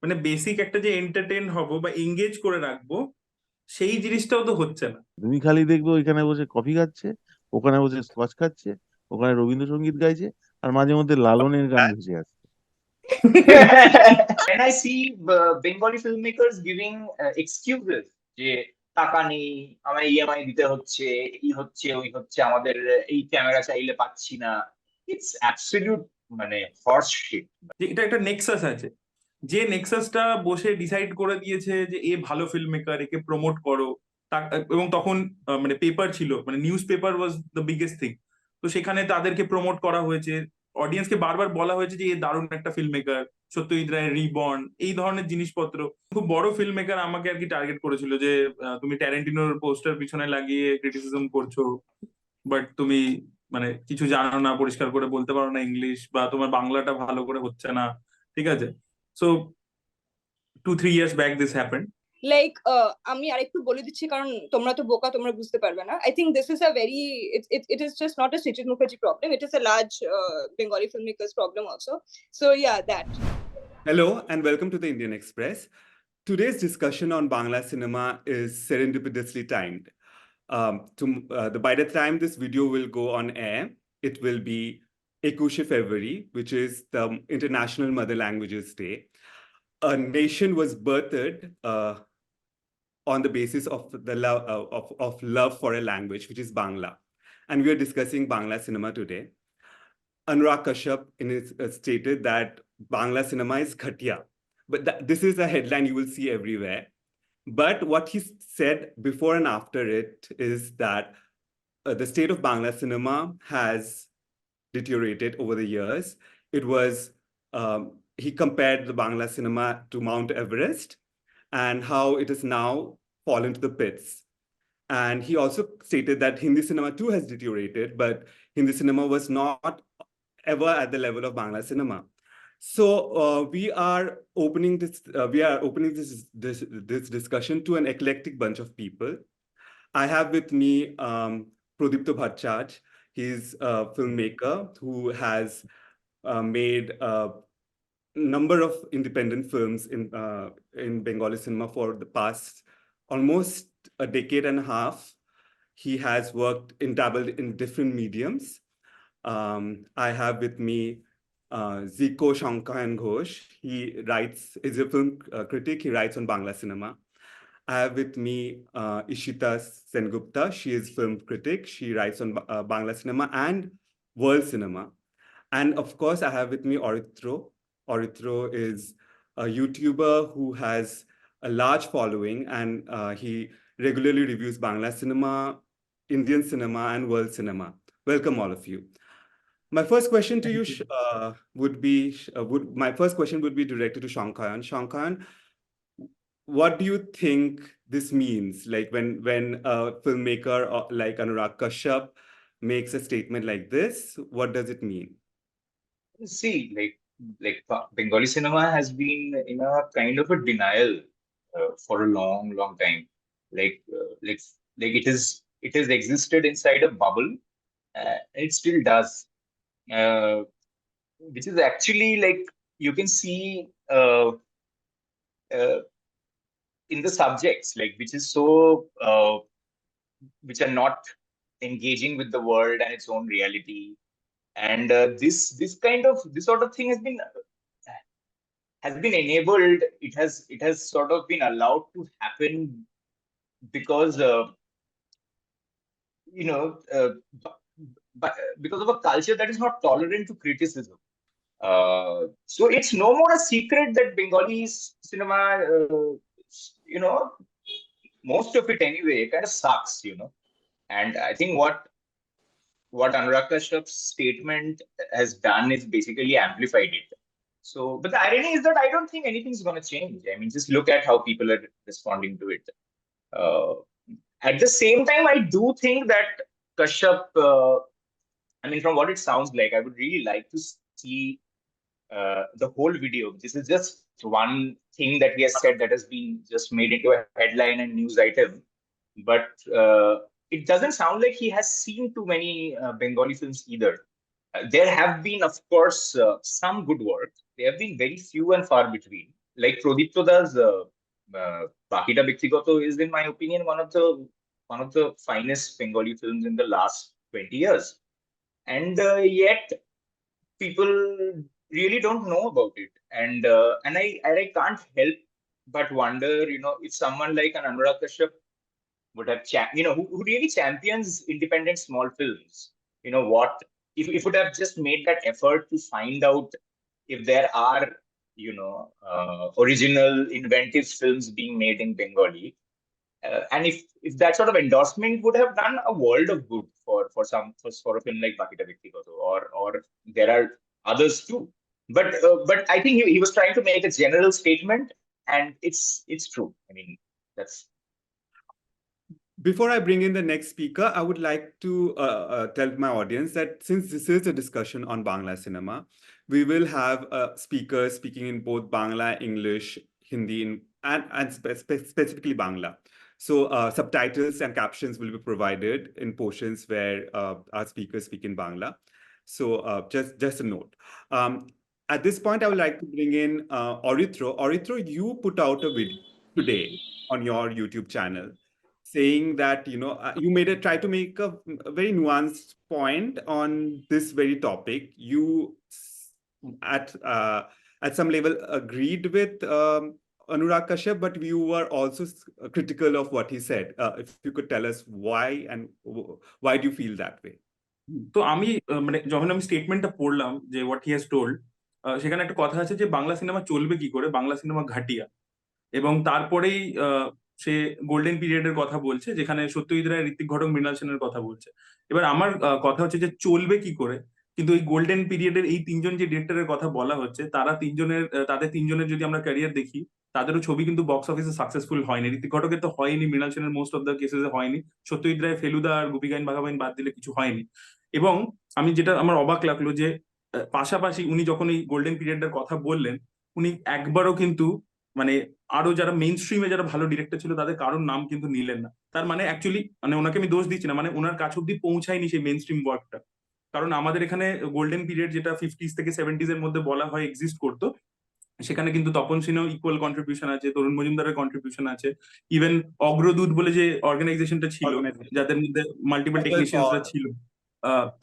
মানে বেসিক একটা যে এন্টারটেইন হব বা এঙ্গেজ করে রাখবো, সেই জিনিসটাও তো হচ্ছে না। তুমি খালি দেখবে ওইখানে বসে কফি খাচ্ছে, ওখানে বসে স্কচ খাচ্ছে, ওখানে রবীন্দ্রসঙ্গীত গাইছে, আর মাঝে মধ্যে লালনের গান ভেসে আসছে। And I see Bengali filmmakers giving excuses যে টাকা নেই, আমার ইএমআই দিতে হচ্ছে, এই হচ্ছে ওই হচ্ছে, আমাদের এই ক্যামেরা চাইলে পাচ্ছি না। ইটস অ্যাবসলিউট মানে হর্স শিট। যে এটা একটা নেক্সাস আছে, যে নেক্সাসটা বসে ডিসাইড করে দিয়েছে যে এ ভালো ফিল্ম মেকার, একে প্রমোট করো। এবং তখন মানে পেপার ছিল, মানে news paper was the biggest thing. তো সেখানে তাদেরকে প্রমোট করা হয়েছে, অডিয়েন্সকে বারবার বলা হয়েছে যে এ দারুণ একটা ফিল্ম মেকার। সত্যজিৎ রায়ের রিবর্ন, এই ধরনের জিনিসপত্র। খুব বড় ফিল্ম মেকার আমাকে আর কি টার্গেট করেছিল যে তুমি ট্যারেন্টিনোর পোস্টার পিছনে লাগিয়ে ক্রিটিসিজম করছো, বাট তুমি মানে কিছু জানো না, পরিষ্কার করে বলতে পারো না ইংলিশ, বা তোমার বাংলাটা ভালো করে হচ্ছে না। ঠিক আছে, so 2-3 years back this happened. Like আমি আরেকটু বলে দিচ্ছি, কারণ তোমরা তো বোকা, তোমরা বুঝতে পারবে না। I think this is a very, it is just not a Srijit Mukherjee problem, it is a large Bengali filmmakers problem also. So yeah, that. Hello and welcome to the Indian Express. Today's discussion on Bangla cinema is serendipitously timed. By the time this video will go on air, it will be 21 February, which is the International Mother Languages Day. A nation was birthed on the basis of the love for a language, which is Bangla. And we are discussing Bangla cinema today. Anurag Kashyap stated that Bangla cinema is ghatia. But this is a headline you will see everywhere. But what he said before and after it is that the state of Bangla cinema has deteriorated over the years. It was, he compared the Bangla cinema to Mount Everest and how it has now fallen to the pits. And he also stated that Hindi cinema too has deteriorated, but Hindi cinema was not ever at the level of Bangla cinema. So we are opening this discussion to an eclectic bunch of people. I have with me Prodipto Bhattacharya. He's a filmmaker who has made a number of independent films in Bengali cinema for the past almost a decade and a half. He has dabbled in different mediums. I have with me Ziko Shankayan Ghosh. He is a film critic. He writes on Bangla cinema. I have with me Ishita Sengupta. She is film critic. She writes on Bangla cinema and world cinema. And of course, I have with me Orithro. Orithro is a YouTuber who has a large following, and he regularly reviews Bangla cinema, Indian cinema, and world cinema. Welcome, all of you. My first question to you would be directed to Shankayan. Shankayan, what do you think this means? Like when a filmmaker like Anurag Kashyap makes a statement like this, what does it mean? See, like Bengali cinema has been in a kind of a denial for a long time. Like it has existed inside a bubble, and it still does. Which is actually, like, you can see in the subjects, like, which are not engaging with the world and its own reality. And this sort of thing has been enabled. It has sort of been allowed to happen because you know but because of a culture that is not tolerant to criticism. So it's no more a secret that Bengali cinema, most of it anyway, kind of sucks. And I think what Anurag Kashyap's statement has done is basically amplified it. So, but the irony is that I don't think anything's going to change. I mean, just look at how people are responding to it. At the same time, I do think that Kashyap, I mean, from what it sounds like, I would really like to see the whole video. This is just one thing that he has said that has been just made into a headline and news item. But it doesn't sound like he has seen too many Bengali films either. There have been, of course, some good work. They have been very few and far between. like Prodipto Da's Bakita Byaktigoto is, in my opinion, one of the finest Bengali films in the last 20 years. And yet people really don't know about it. And I can't help but wonder, if someone like an Anurag Kashyap would have, who really champions independent small films, what if would have just made that effort to find out if there are, original inventive films being made in Bengali. And if that sort of endorsement would have done a world of good for a film like Bakita Byaktigoto, or there are others too. But I think he was trying to make a general statement, and it's true. I mean, that's Before I bring in the next speaker, I would like to tell my audience that since this is a discussion on Bangla cinema, we will have speakers speaking in both Bangla, English, Hindi, and specifically Bangla. So subtitles and captions will be provided in portions where our speakers speak in Bangla. So just a note. At this point, I would like to bring in Orithro. Orithro, you put out a video today on your YouTube channel saying that you try to make a very nuanced point on this very topic. You at some level agreed with Anurag Kashyap, but you were also critical of what he said. If you could tell us why, and why do you feel that way? তো আমি মানে যখন আমি স্টেটমেন্টটা পড়লাম যে what he has told, সেখানে একটা কথা আছে যে বাংলা সিনেমা চলবে কি করে, বাংলা সিনেমা ঘাটিয়া। এবং তারপরেই সে গোল্ডেন পিরিয়ডের কথা বলছে, যেখানে সত্যজিৎ রায়, ঋত্বিক ঘটক, মৃণাল সেনের কথা বলছে। এবার আমার কথা হচ্ছে যে চলবে কি করে, কিন্তু এই গোল্ডেন পিরিয়ডের এই তিনজন যে ডিরেক্টরের কথা বলা হচ্ছে, তাদের তিনজনের যদি আমরা ক্যারিয়ার দেখি, তাদেরও ছবি কিন্তু বক্স অফিসে সাকসেসফুল হয়নি। ঋত্বিক ঘটকের তো হয়নি, মৃণাল সেনের মোস্ট অফ দ্য কেসেসে হয়নি, সত্যজিৎ রায়, ফেলুদা আর গোপীগাইন বাঘাবাইন বাদ দিলে কিছু হয়নি। এবং আমি যেটা আমার অবাক লাগলো যে পাশাপাশি উনি যখন এই গোল্ডেন পিরিয়ডের কথা বললেন, উনি একবারও কিন্তু মানে আরো যারা মেইন স্ট্রিমে যারা ভালো ডিরেক্টর ছিল তাদের কারোর নাম কিন্তু নিলেন না। তার মানে অ্যাকচুয়ালি মানে ওনাকে আমি দোষ দিচ্ছি না, মানে ওনার কাছ অব্দি পৌঁছায়নি সেই মেইন স্ট্রিম ওয়ার্কটা। কারণ আমাদের এখানে গোল্ডেন পিরিয়ড যেটা 50s থেকে 70s এর মধ্যে বলা হয় এক্সিস্ট করতো, সেখানে কিন্তু তপন সিনহাও ইকুয়াল কন্ট্রিবিউশন আছে, তরুণ মজুমদারের কন্ট্রিবিউশন আছে, ইভেন অগ্রদূত বলে যে অর্গানাইজেশনটা ছিল, যাদের মধ্যে মাল্টিপল টেকনিশিয়ানসরা ছিল,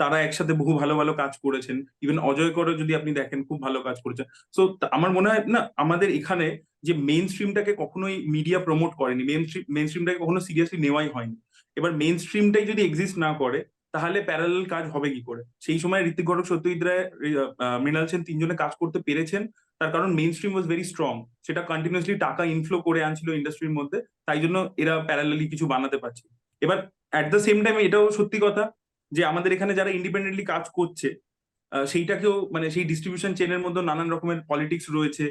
তারা একসাথে বহু ভালো ভালো কাজ করেছেন। ইভেন অজয় করও যদি আপনি দেখেন, খুব ভালো কাজ করেছেন। সো আমার মনে হয় না আমাদের এখানে যে মেইন স্ট্রিমটাকে কখনোই মিডিয়া প্রমোট করেনি, মেইন স্ট্রিমটাকে কখনো সিরিয়াসলি নেওয়াই হয়নি। এবার মেইন স্ট্রিমটাই যদি এক্সিস্ট না করে, তাহলে প্যারালাল কাজ হবে কি করে? সেই সময় ঋত্বিক ঘটক, সত্যজিৎ রায়, মৃণাল সেন তিনজনে কাজ করতে পেরেছেন, তার কারণ main stream was very strong, সেটা কন্টিনিউসলি টাকা ইনফ্লো করে আনছিল ইন্ডাস্ট্রির মধ্যে, তাই জন্য এরা প্যারালালি কিছু বানাতে পারছে। এবার অ্যাট দ্য সেম টাইম এটাও সত্যি কথা যে আমাদের এখানে যারা ইন্ডিপেন্ডেন্টলি কাজ করছে, সেইটাকেও মানে সেই ডিস্ট্রিবিউশন চেনের মধ্যে নানান রকমের পলিটিক্স রয়েছে,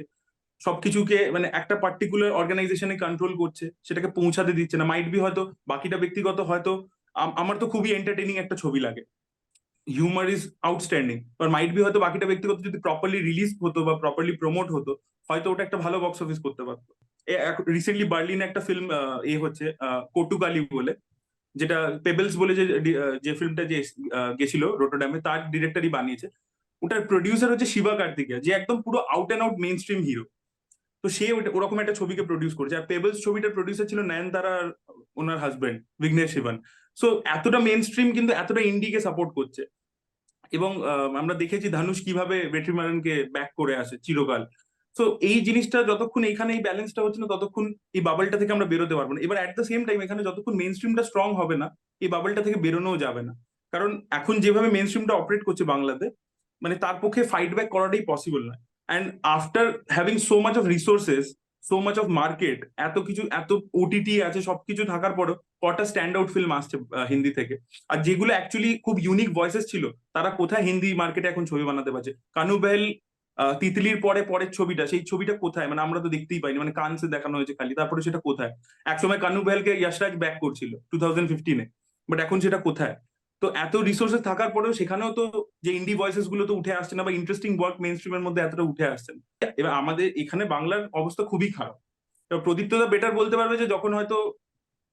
সবকিছুকে মানে একটা পার্টিকুলার অর্গানাইজেশনে কন্ট্রোল করছে, সেটাকে পৌঁছাতে দিচ্ছে না। মাইট বি হয়তো বাকিটা ব্যক্তিগত, হয়তো আমার তো খুবই এন্টারটেইনিং একটা ছবি লাগে, হিউমার ইজ আউটস্ট্যান্ডিং, এবার মাইট বি হয়তো বাকিটা ব্যক্তিগত যদি প্রপারলি রিলিজ হতো বা প্রপারলি প্রমোট হতো, হয়তো ওটা একটা ভালো বক্স অফিস করতে পারতো। রিসেন্টলি বার্লিনে একটা ফিল্ম হচ্ছে কটুকালি বলে, যেটা পেবেলস বলে যে ফিল্মটা যে গেছিল রোটোডামে, তার ডিরেক্টরই বানিয়েছে। ওটার প্রডিউসার হচ্ছে শিবা কার্তিকেয়া, যে একদম পুরো out and out main stream hero. তো সে ওরকম একটা ছবিকে প্রডিউস করেছে। আর পেবেলস ছবিটার প্রডিউসার ছিল নয়নতারা আর ওনার হাজবেন্ড বিঘ্নেশ শিবন। সো এতটা মেইন স্ট্রিম কিন্তু এতটা ইন্ডিকে সাপোর্ট করছে। এবং আমরা দেখেছি ধানুষ কিভাবে ভেট্রিমারনকে ব্যাক করে আসে চিরকাল। তো এই জিনিসটা যতক্ষণ এইখানে এই ব্যালেন্সটা হচ্ছে না, ততক্ষণ এই বাবলটা থেকে আমরা বেরোতে পারবো না। এবার অ্যাট দ্য সেম টাইম এখানে যতক্ষণ মেইন স্ট্রিমটা স্ট্রং হবে না, এই বাবলটা থেকে বেরোনোও যাবে না। কারণ এখন যেভাবে মেইন স্ট্রিমটা অপারেট করছে বাংলাতে, মানে তার পক্ষে ফাইট ব্যাক করাটাই পসিবল নয়। And after having so much of resources, so much of market, এত কিছু, এত ওটিটি আছে, সবকিছু থাকার পরও কটা স্ট্যান্ড আউট ফিল্ম আসছে হিন্দি থেকে? আর যেগুলো অ্যাকচুয়ালি খুব ইউনিক ভয়েসেস ছিল, তারা কোথায় হিন্দি মার্কেটে এখন ছবি বানাতে পারছে? কানু বেহেল তিতলির পরের ছবিটা, সেই ছবিটা কোথায়? মানে আমরা তো দেখতেই পাইনি, মানে কানসে দেখানো হয়েছে খালি, তারপরে সেটা কোথায়? একসময় কানু বেহেলকে যশরাজ ব্যাক করছিল 2015-এ, বাট এখন সেটা কোথায়? তো এত রিসোর্সেস থাকার পরেও সেখানেও তো যে ইন্ডি ভয়েসেস গুলো তো উঠে আসছে না, বা ইন্টারেস্টিং ওয়ার্ক মেইন স্ট্রিমের মধ্যে এতটা উঠে আসছে না। এবার আমাদের এখানে বাংলার অবস্থা খুবই খারাপ। এবার প্রদীপ্তদা বেটার বলতে পারবে যে যখন হয়তো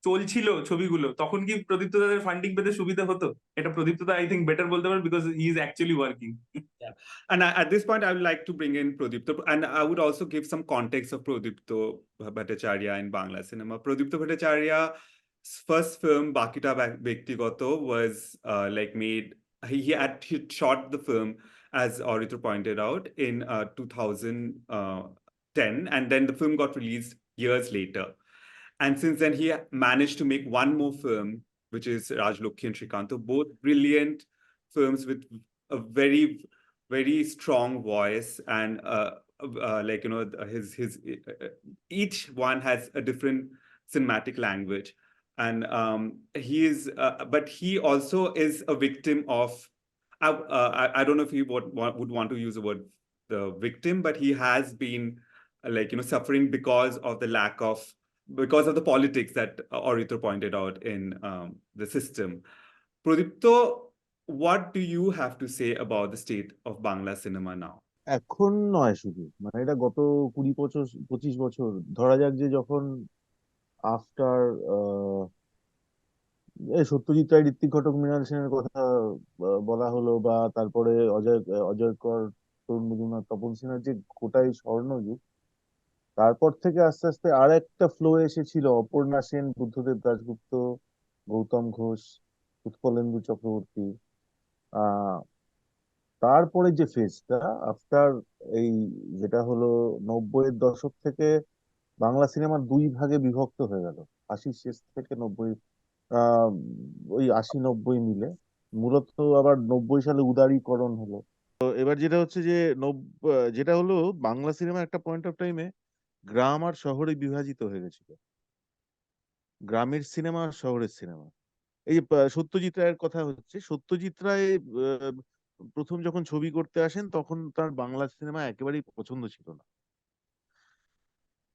চলছিল ছবিগুলো, তখন কি প্রদীপ্ত দাদের ফান্ডিং পেতে সুবিধা হতো? এটা প্রদীপ্ত দা আই থিঙ্ক বেটার বলতে পারে, because he is actually working. Yeah. And at this point, I would like to bring in Pradipta, and I would also give some context of Pradipta Bhattacharya in Bangla cinema. Pradipta Bhattacharya's first film, Bakita Bektigoto, was like made. He shot the film, as Auritra pointed out, in 2010, and then the film got released years later. And since then, he managed to make one more film, which is Rajlokhi and Srikanto, both brilliant films with a very strong voice, and like his each one has a different cinematic language, and but he also is a victim of. I don't know if he would want to use the word the victim, but he has been suffering because of the lack of because of the politics that Auritra pointed out in the system. Pradipto, what do you have to say about the state of Bangla cinema now? এখন নয় শুধু, মানে এটা গত 20-25 বছর ধরা যাক, যে যখন আফটার এই সত্যজিৎ রায়, ঋত্বিক ঘটক, মৃণাল সেনের কথা বলা হলো, বা তারপরে অজয় কর, তরুণ মজুমদার, তপন সিনহার যে গোটাই স্বর্ণযুগ, তারপর থেকে আস্তে আস্তে আর একটা ফ্লো এসেছিল অপর্ণা সেন, বুদ্ধদেব দাশগুপ্ত, গৌতম ঘোষ, উৎপলেন্দু চক্রবর্তী। আহ তারপরে যে ফেজটা আফটার এই, যেটা হলো 90-এর দশক থেকে বাংলা সিনেমা দুই ভাগে বিভক্ত হয়ে গেল, 80-র শেষ থেকে 90, আহ ওই 80-90 মিলে, মূলত আবার 90 সালে উদারীকরণ হলো। তো এবার যেটা হচ্ছে যে যেটা হলো, বাংলা সিনেমা একটা পয়েন্ট অফ টাইমে গ্রাম আর শহরে বিভাজিত হয়ে গেছিল, গ্রামের সিনেমা আর শহরের সিনেমা। এই যে সত্যজিৎ রায়ের কথা হচ্ছে, সত্যজিৎ রায় প্রথম যখন ছবি করতে আসেন, তখন তার বাংলা সিনেমা একেবারেই পছন্দ ছিল না,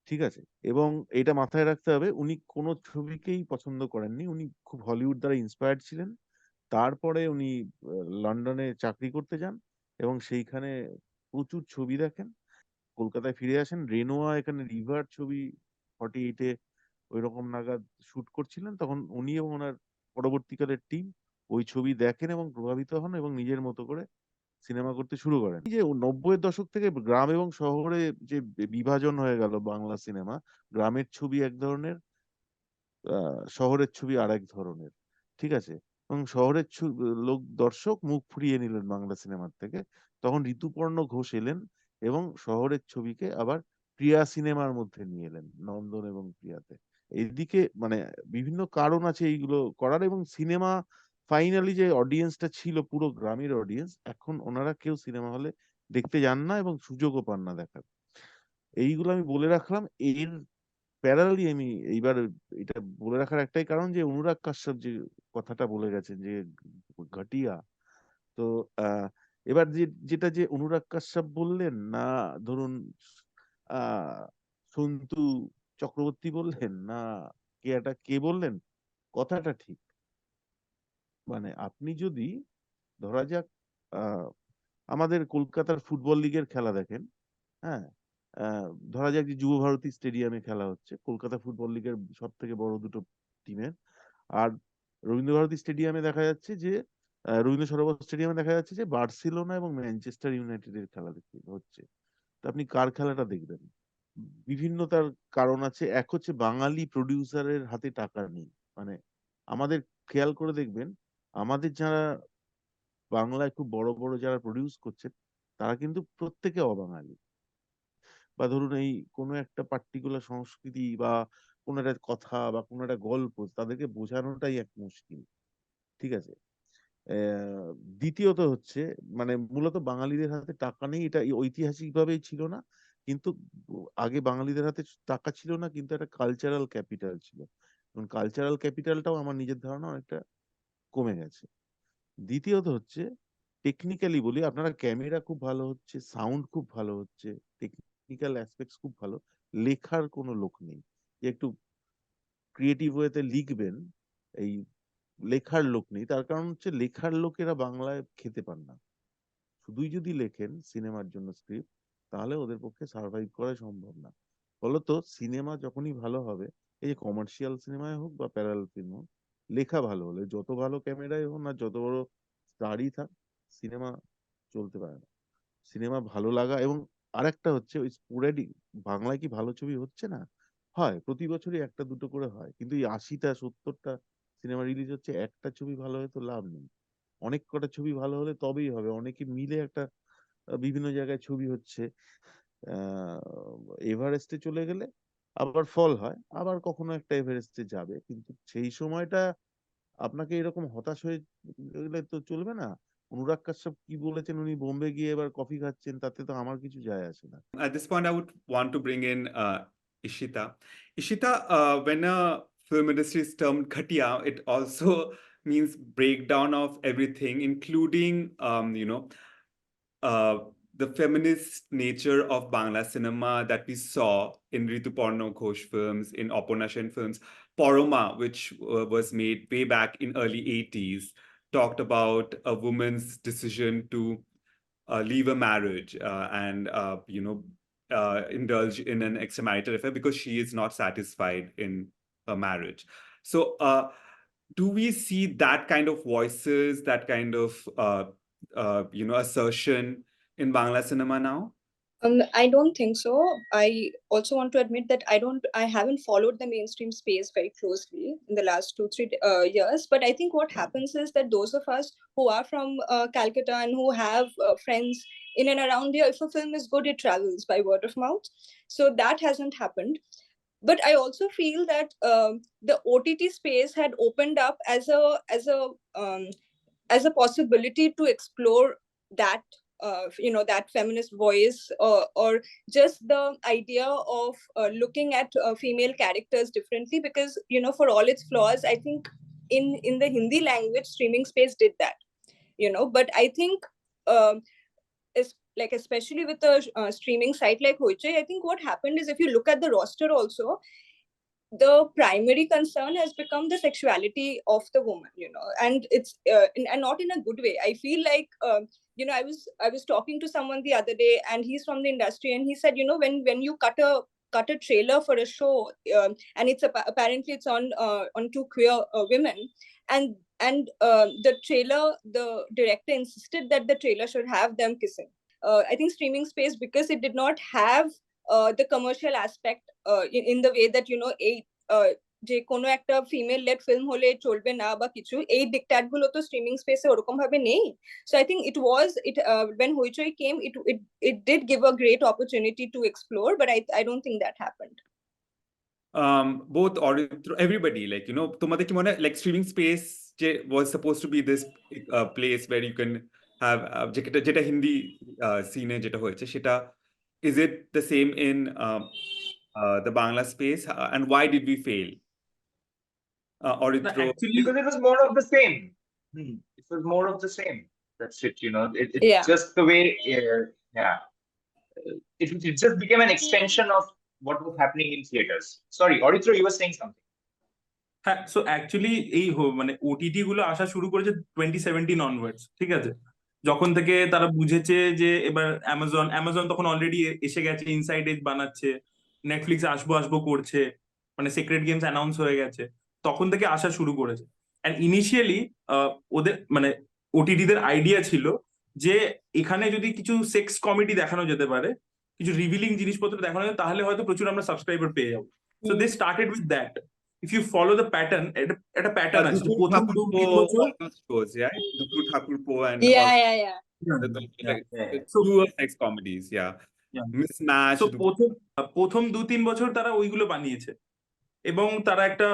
ঠিক আছে? এবং এটা মাথায় রাখতে হবে, উনি কোনো ছবিকেই পছন্দ করেননি, উনি খুব হলিউড দ্বারা ইন্সপায়ার্ড ছিলেন। তারপরে উনি লন্ডনে চাকরি করতে যান এবং সেইখানে প্রচুর ছবি দেখেন, কলকাতায় ফিরে আসেন। রেনোয়া এখানে রিভার ছবি 48-এ ওই রকম নাগাদ শুট করছিলেন, তখন উনি এবং ওনার পরবর্তীকালের টিম ওই ছবি দেখেন এবং প্রভাবিত হন এবং নিজের মতো করে সিনেমা করতে শুরু করেন। এই যে 90-এর দশক থেকে গ্রাম এবং শহরে যে বিভাজন হয়ে গেল বাংলা সিনেমা, গ্রামের ছবি এক ধরনের, শহরের ছবি আর এক ধরনের, ঠিক আছে? এবং শহরের দর্শক মুখ ফুরিয়ে নিলেন বাংলা সিনেমার থেকে, তখন ঋতুপর্ণ ঘোষ এলেন এবং শহরের ছবিকে আবার প্রিয়া সিনেমার মধ্যে নিয়ে এলেন, নন্দন এবং প্রিয়াতে। এইদিকে মানে বিভিন্ন কারণ আছে এইগুলো করার, এবং সিনেমা ফাইনালি যে অডিয়েন্সটা ছিল পুরো গ্রামের অডিয়েন্স, এখন ওনারা কেউ সিনেমা হলে দেখতে যান না এবং সুযোগও পান না দেখার। এইগুলো আমি বলে রাখলাম। এর প্যারালালি আমি এইবার এটা বলে রাখার একটাই কারণ, যে অনুরাগ কাশ্যপ যে কথাটা বলে গেছেন যে ঘটিয়া, তো এবার যেটা যে অনুরাগ কাশ্যপ বললেন, না ধরুন আহ সন্তু চক্রবর্তী বললেন, না কে বললেন, কথাটা ঠিক। মানে আপনি যদি ধরা যাক আমাদের কলকাতার ফুটবল লিগের খেলা দেখেন, হ্যাঁ, ধরা যাক যে যুব ভারতী স্টেডিয়ামে খেলা হচ্ছে কলকাতা ফুটবল লিগের সব থেকে বড় দুটো টিমের, আর রবীন্দ্র ভারতী স্টেডিয়ামে দেখা যাচ্ছে যে রবীন্দ্র সরোবর স্টেডিয়ামে দেখা যাচ্ছে যে বার্সেলোনা এবং ম্যানচেস্টার ইউনাইটেডের খেলা দেখতে হচ্ছে। তো আপনি কার খেলাটা দেখবেন? বিভিন্ন তার কারণ আছে। এক হচ্ছে বাঙালি প্রডিউসারের হাতে টাকা নেই, মানে আমাদের খেয়াল করে দেখবেন, আমাদের যারা বাংলায় খুব বড় বড় যারা প্রডিউস করছেন, তারা কিন্তু প্রত্যেকে অবাঙালি। বা ধরুন এই কোনো একটা পার্টিকুলার সংস্কৃতি বা কোনো একটা কথা বা কোনো একটা গল্প তাদেরকে বোঝানোটাই এক মুশকিল, ঠিক আছে? আহ, দ্বিতীয়ত হচ্ছে, মানে মূলত বাঙালিদের হাতে টাকা নেই, এটা ঐতিহাসিক ভাবেই ছিল না, কিন্তু আগে বাঙালিদের হাতে টাকা ছিল না, কিন্তু একটা কালচারাল ক্যাপিটাল ছিল, এবং কালচারাল ক্যাপিটালটাও আমার নিজের ধারণা অনেকটা কমে গেছে। দ্বিতীয়ত হচ্ছে, টেকনিক্যালি বলি, আপনারা ক্যামেরা খুব ভালো হচ্ছে, সাউন্ড খুব ভালো হচ্ছে, টেকনিক্যাল অ্যাসপেক্টস খুব ভালো, লেখার কোনো লোক নেই যে একটু ক্রিয়েটিভ ওয়েতে লিখবেন, এই লেখার লোক নেই। তার কারণ হচ্ছে লেখার লোকেরা বাংলায় খেতে পান না। শুধুই যদি লেখেন সিনেমার জন্য স্ক্রিপ্ট, তাহলে ওদের পক্ষে সার্ভাইভ করা সম্ভব না। ফলত সিনেমা যখনই ভালো হবে, এই যে কমার্শিয়াল সিনেমায় হোক বা প্যারাল ফিল্ম হোক, লেখা ভালো হলে যত ভালো ক্যামেরায় হোক না যত বড় স্টারই থাক, সিনেমা চলতে পারে না। সিনেমা ভালো লাগা এবং আরেকটা হচ্ছে ওই স্পোরেডিক, বাংলায় কি ভালো ছবি হচ্ছে না? হয়, প্রতি বছরই একটা দুটো করে হয়, কিন্তু এই 80টা 70টা সিনেমা রিলিজ হচ্ছে, একটা ছবি ভালো হয়ে তো লাভ নেই। অনেক কটা ছবি ভালো হলে তবেই হবে, অনেকে মিলে একটা বিভিন্ন জায়গায় ছবি হচ্ছে। এভারেস্টে চলে গেলে আবার ফল হয়, আবার কখনো একটা এভারেস্টে যাবে, কিন্তু সেই সময়টা আপনাকে এরকম হতাশ হয়ে গেলে তো চলবে না। অনুরাগ কাশ্যপ কি বলেছেন, উনি বোম্বে গিয়ে এবার কফি খাচ্ছেন, তাতে তো আমার কিছু যায় আসে না। At this point, I would want to bring in Ishita. Ishita, when a film industry is termed khatiya, it also means breakdown of everything, including, uh, the feminist nature of Bangla cinema that we saw in Rituparna Ghosh films, in Aparna Sen films. Poroma, which was made way back in early 80s, talked about a woman's decision to leave a marriage and indulge in an extramarital affair because she is not satisfied in a marriage. So do we see that kind of voices, that kind of assertion in Bangla cinema now? I don't think so. I also want to admit that I haven't followed the mainstream space very closely in the last 2-3 years. But I think what happens is that those of us who are from Calcutta and who have friends in and around here, if a film is good, it travels by word of mouth. So that hasn't happened. But I also feel that the OTT space had opened up as a possibility to explore that that feminist voice, or just the idea of looking at female characters differently, because for all its flaws, I think in the Hindi language streaming space did that. But I think is like, especially with a streaming site like Hoichoi, I think what happened is, if you look at the roster also, the primary concern has become the sexuality of the woman, and it's and not in a good way. I feel like I was talking to someone the other day, and he's from the industry, and he said, when you cut a trailer for a show, and apparently it's on two queer women, and the director insisted that the trailer should have them kissing. I think streaming space, because it did not have the commercial aspect in the way that এই যে কোনো একটা female lead film হলে চলবে না বা কিছু, এই ডিকট্যাট গুলো তো স্ট্রিমিং স্পেসে ওরকম ভাবে নেই। So I think when Hoichoi came, it did give a great opportunity to explore, but I don't think that happened. Both or everybody, তোমাদের কি মনে হয়, like streaming space was supposed to be this place where you can have যেটা হিন্দি সিনে যেটা হয়েছে সেটা, is it the same in the Bangla space, and why did we fail? Orithro, actually Because it was more of the same. It was more of the same. That's it, it's Yeah. just the way, it just became an extension of what was happening in theaters. Sorry, Orithro, you were saying something. হ্যাঁ, so actually এই মানে OTT গুলো আসা শুরু করেছে 2017 onwards, ঠিক আছে? যখন থেকে তারা বুঝেছে যে এবার অ্যামাজন তখন অলরেডি এসে গেছে, ইনসাইড এজ বানাচ্ছে, নেটফ্লিক্স আসবো আসবো করছে, মানে সিক্রেট গেমস অ্যানাউন্স হয়ে গেছে, তখন থেকে আসা শুরু করেছে। অ্যান্ড ইনিশিয়ালি ওদের মানে ওটিটিদের আইডিয়া ছিল যে এখানে যদি কিছু সেক্স কমেডি দেখানো যেতে পারে, কিছু রিভিলিং জিনিসপত্র দেখানো যেত, তাহলে হয়তো প্রচুর আমরা সাবস্ক্রাইবার পেয়ে যাবো। So they started with that. If you follow the pattern, একটা প্যাটার্ন আছে। Dupur প্রথম দু তিন Thakurpo, বছর all those shows, yeah? Dupur Thakurpo and Yeah, all yeah, yeah. So, two sex comedies, yeah. yeah. Mismatch. So প্রথম 2-3 বছর তারা ওইগুলো বানিয়েছে, এবং তারা একটা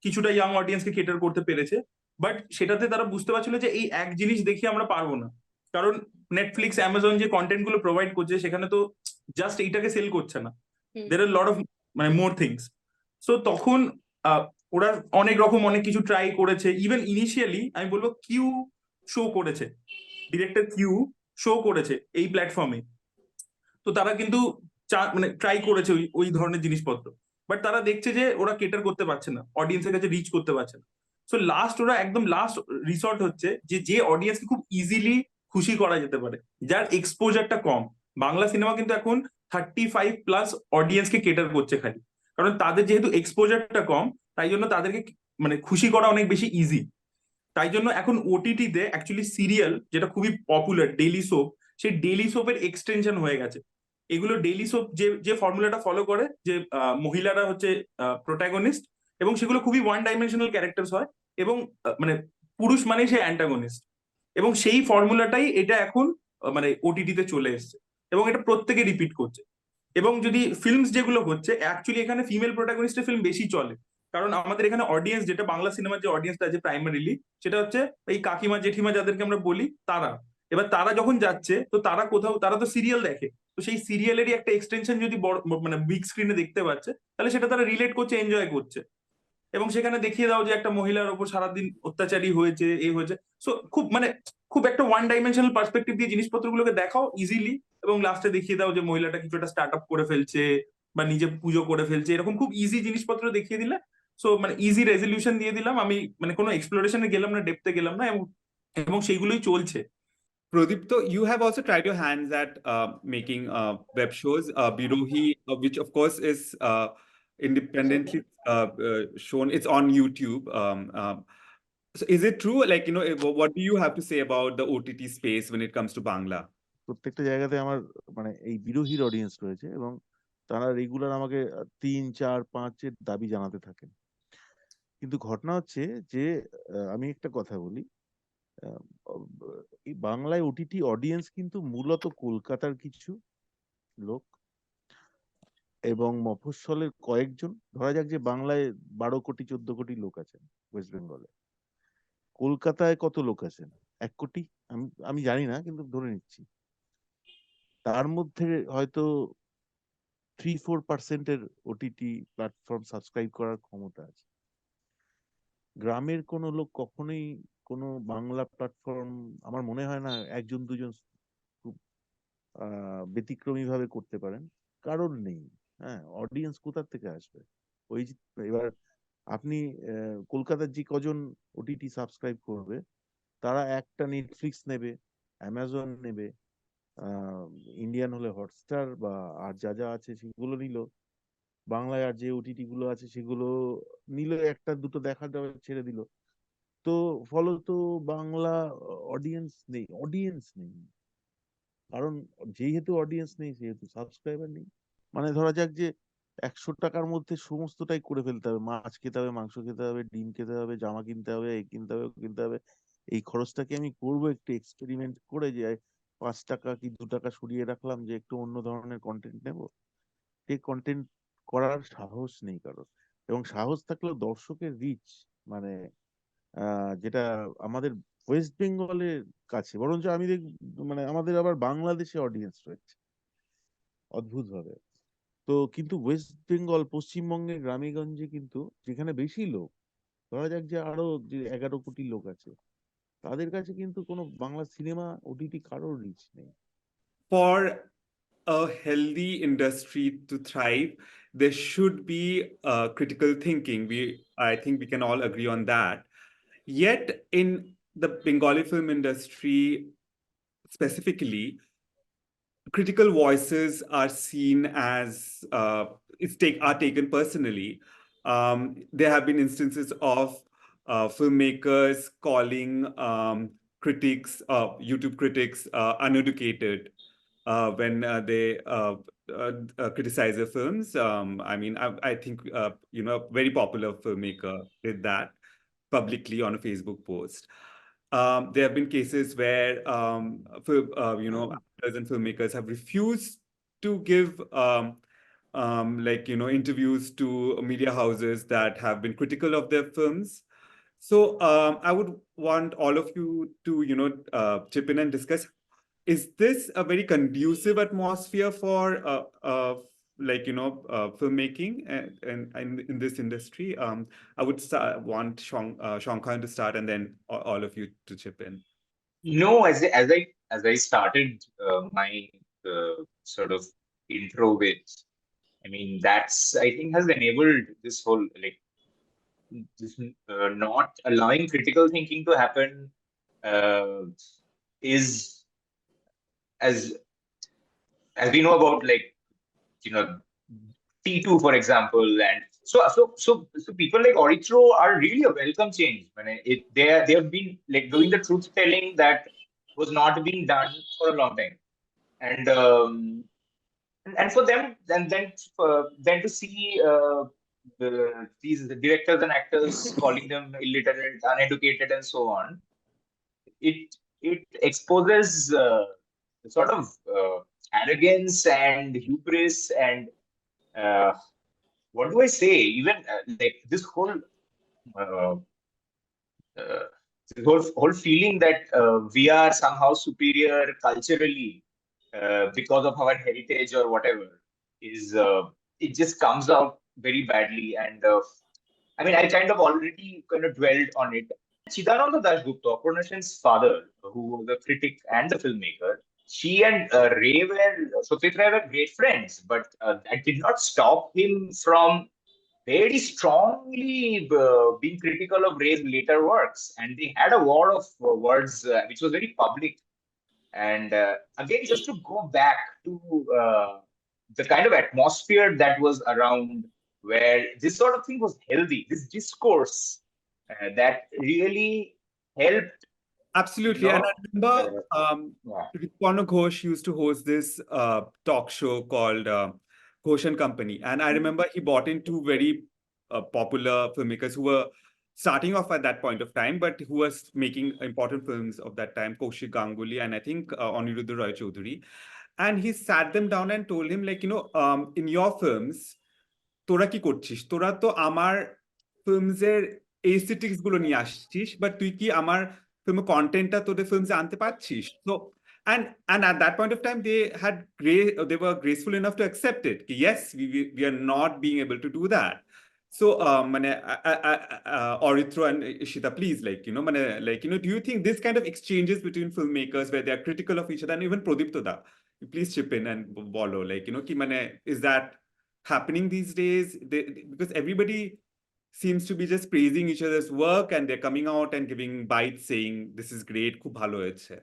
কিছুটা ইয়াং অডিয়েন্সকে কেটার করতে পেরেছে। বাট সেটাতে তারা বুঝতে পারছিল যে এই এক জিনিস দেখিয়ে আমরা পারবো না, কারণ নেটফ্লিক্স অ্যামাজন যে কন্টেন্ট গুলো প্রোভাইড করছে সেখানে তো জাস্ট এইটাকে সেল করছে না, দের আর লট অফ মানে মোর থিংস। সো তখন ওরা অনেক রকম অনেক কিছু ট্রাই করেছে। ইভেন ইনিশিয়ালি আমি বলবো কিউ শো করেছে, ডিরেক্টর কিউ শো করেছে এই প্ল্যাটফর্মে। তো তারা কিন্তু মানে ট্রাই করেছে ওই ধরনের জিনিসপত্র, বাট তারা দেখছে যে ওরা কেটার করতে পারছে না, অডিয়েন্সের কাছে রিচ করতে পারছে না। সো ওরা একদম লাস্ট রিসর্ট হচ্ছে যে অডিয়েন্সকে খুব ইজিলি খুশি করা যেতে পারে, যার এক্সপোজারটা কম। বাংলা সিনেমা কিন্তু এখন 35+ অডিয়েন্সকে কেটার করছে খালি। কারণ তাদের যেহেতু এক্সপোজারটা কম, তাই জন্য তাদেরকে মানে খুশি করা অনেক বেশি ইজি। তাই জন্য এখন ওটিটিতে অ্যাকচুয়ালি সিরিয়াল যেটা খুবই পপুলার, ডেইলি সোপ, সেই ডেইলি সোপের এক্সটেনশন হয়ে গেছে। এগুলো ডেইলি সোপ যে যে ফর্মুলাটা ফলো করে, যে মহিলারা হচ্ছে প্রোটাগনিস্ট, এবং সেগুলো খুবই ওয়ান ডাইমেনশনাল ক্যারেক্টার্স হয়, এবং মানে পুরুষ মানে সে অ্যান্টাগনিস্ট, এবং সেই ফর্মুলাটাই এটা এখন মানে ওটিটিতে চলে এসছে, এবং এটা প্রত্যেকে রিপিট করছে। এবং যদি ফিল্মস যেগুলো হচ্ছে, অ্যাকচুয়ালি এখানে ফিমেল প্রোটাগনিস্টের ফিল্ম বেশি চলে, কারণ আমাদের এখানে অডিয়েন্স, যেটা বাংলা সিনেমার যে অডিয়েন্সটা আছে প্রাইমারিলি, সেটা হচ্ছে এই কাকিমা জেঠিমা যাদেরকে আমরা বলি তারা। এবার তারা যখন যাচ্ছে, তো তারা কোথাও, তারা তো সিরিয়াল দেখে, তো সেই সিরিয়ালেরই একটা এক্সটেনশন যদি বড় মানে বিগ স্ক্রিনে দেখতে পাচ্ছে, তাহলে সেটা তারা রিলেট করছে, এনজয় করছে। এবং সেখানে দেখিয়ে দাও যে একটা মহিলার ওপর সারাদিন অত্যাচারী হয়েছে, এই হয়েছে। সো খুব মানে খুব একটা ওয়ান ডাইমেনশনাল পার্সপেক্টিভ দিয়ে জিনিসপত্রগুলোকে দেখাও ইজিলি, এবং লাস্টে দেখিয়ে দাও যে মহিলাটা কিছু একটা স্টার্ট আপ করে ফেলছে বা নিজে পুজো করে ফেলছে, এরকম খুব ইজি জিনিসপত্র দেখিয়ে দিলে। সো মানে ইজি রেজলিউশন দিয়ে দিলাম আমি, মানে কোনো এক্সপ্লোরেশনে গেলাম না, ডেপথে গেলাম না, এবং এবং সেইগুলোই চলছে। Pradipto, you have also tried your hands at making web shows. Birohi, which of course is independently shown. It's on YouTube. So is it true? Like, you know, what do you have to say about the OTT space when it comes to Bangla? প্রত্যেকটা জায়গাতে আমার মানে এই বিরোহীর audience রয়েছে, এবং তারা regular আমাকে 3, 4, 5-এর দাবি জানাতে থাকেন। কিন্তু ঘটনা হচ্ছে যে আমি একটা কথা বলি, আহ, এই বাংলায় ওটিটি অডিয়েন্স কিন্তু মূলত কলকাতার কিছু লোক এবং মফস্বলের কয়েকজন, ধরা যাক যে বাংলায় 12 কোটি 14 কোটি লোক আছেন ওয়েস্ট বেঙ্গলে। কলকাতায় কত লোক আছেন? 1 কোটি, আমি আমি জানি না, কিন্তু ধরে নিচ্ছি। তার মধ্যে হয়তো 3-4% ওটিটি প্ল্যাটফর্ম সাবস্ক্রাইব করার ক্ষমতা আছে। গ্রামের কোনো লোক কখনোই কোনো বাংলা প্ল্যাটফর্ম, আমার মনে হয় না 1-2 জন খুব ব্যতিক্রমী ভাবে করতে পারেন, কারণ নেই। হ্যাঁ, অডিয়েন্স কোথা থেকে আসবে? ওই যে এবার আপনি কলকাতার যে কজন ওটিটি সাবস্ক্রাইব করবে, তারা একটা নেটফ্লিক্স নেবে, অ্যামাজন নেবে, ইন্ডিয়ান হলে হটস্টার বা আর যা যা আছে সেগুলো নিল, বাংলায় আর যে ওটিটি গুলো আছে সেগুলো নিল, একটা দুটো দেখার দেওয়া ছেড়ে দিল। তো ফলত বাংলা অডিয়েন্স নেই, কারণ যেহেতু অডিয়েন্স নেই সেহেতু সাবস্ক্রাইবার নেই। মানে ধরা যাক যে 100 টাকার মধ্যে সমস্তটাই করে ফেলতে হবে, মাছ খেতে হবে, মাংস খেতে হবে, ডিম খেতে হবে, জামা কিনতে হবে, এই কিনতে হবে, ওই কিনতে হবে। এই খরচটাকে আমি করবো একটু এক্সপেরিমেন্ট করে, যে 5 টাকা কি 2 টাকা সরিয়ে রাখলাম যে একটু অন্য ধরনের কন্টেন্ট নেব। সেই কন্টেন্ট করার সাহস নেই কারোর। এবং সাহস থাকলেও দর্শকের রিচ, মানে যেটা আমাদের ওয়েস্ট বেঙ্গলের কাছে, বরঞ্চ আমি মানে আমাদের আবার বাংলাদেশে অডিয়েন্স রয়েছে অদ্ভুত ভাবে। তো কিন্তু ওয়েস্ট বেঙ্গল, পশ্চিমবঙ্গের গ্রামে গঞ্জে কিন্তু যেখানে বেশি লোক, ধরা যাক যে আরো যে 11 কোটি লোক আছে, তাদের কাছে কিন্তু কোনো বাংলা সিনেমা ওটিটি কারোর রিচ নেই। For a healthy industry to thrive, there should be critical thinking. I think we can all agree on that. Yet, in the Bengali film industry specifically, critical voices are seen as are taken personally. There have been instances of filmmakers calling critics, YouTube critics, uneducated when they criticize their films. I mean, I think you know, a very popular filmmaker did that publicly on a Facebook post. There have been cases where you know, actors and filmmakers have refused to give like, you know, interviews to media houses that have been critical of their films. So I would want all of you to, you know, chip in and discuss, is this a very conducive atmosphere for like, you know, filmmaking and in this industry? I would want Shankar to start, and then all of you to chip in. No, as I started my sort of intro with, I mean, that's, I think, has enabled this whole, like, this not allowing critical thinking to happen is, as we know about, like, you know, T2, for example, and so people like Orithro are really a welcome change. I mean, they have been like doing the truth telling that was not being done for a long time, and for them, and then to see these directors and actors calling them illiterate, uneducated, and so on, it exposes sort of arrogance and hubris and uh, what do I say? Even like this uh, uh, whole feeling that we are somehow superior culturally because of our heritage or whatever is it just comes out very badly. And I mean, I kind of already kind of dwelled on it. Chidananda Dasgupta, Aparna Sen's father, who was a critic and the filmmaker, she and Satyajit Ray were great friends, but that did not stop him from very strongly being critical of Ray's later works. And they had a war of words, which was very public. And again, just to go back to the kind of atmosphere that was around where this sort of thing was healthy, this discourse that really helped, Absolutely. And I remember yeah. Rituparna Ghosh used to host this talk show called Ghosh and Company. And I remember he brought in two very popular filmmakers who were starting off at that point of time, but who was making important films of that time, Kaushik Ganguly and I think Aniruddha Roy Choudhury. And he sat them down and told him, like, in your films, তোরা কি করছিস? তোরা তো আমার ফিল্মসের aesthetics গুলো নিয়ে আসছিস, but তুই কি আমার film contentটা তোদের films-এ আনতে পারছিস? So, and at that point of time, they were graceful enough to accept it. Yes, we are not being able to do that. So, Orithro and Ishita, please, do you think this kind of exchanges between filmmakers where they are critical of each other, and even Prodipto da, please chip in and follow, is that happening these days? Because everybody seems to be just praising each other's work and they're coming out and giving bites saying, this is great, khub bhalo hoyeche.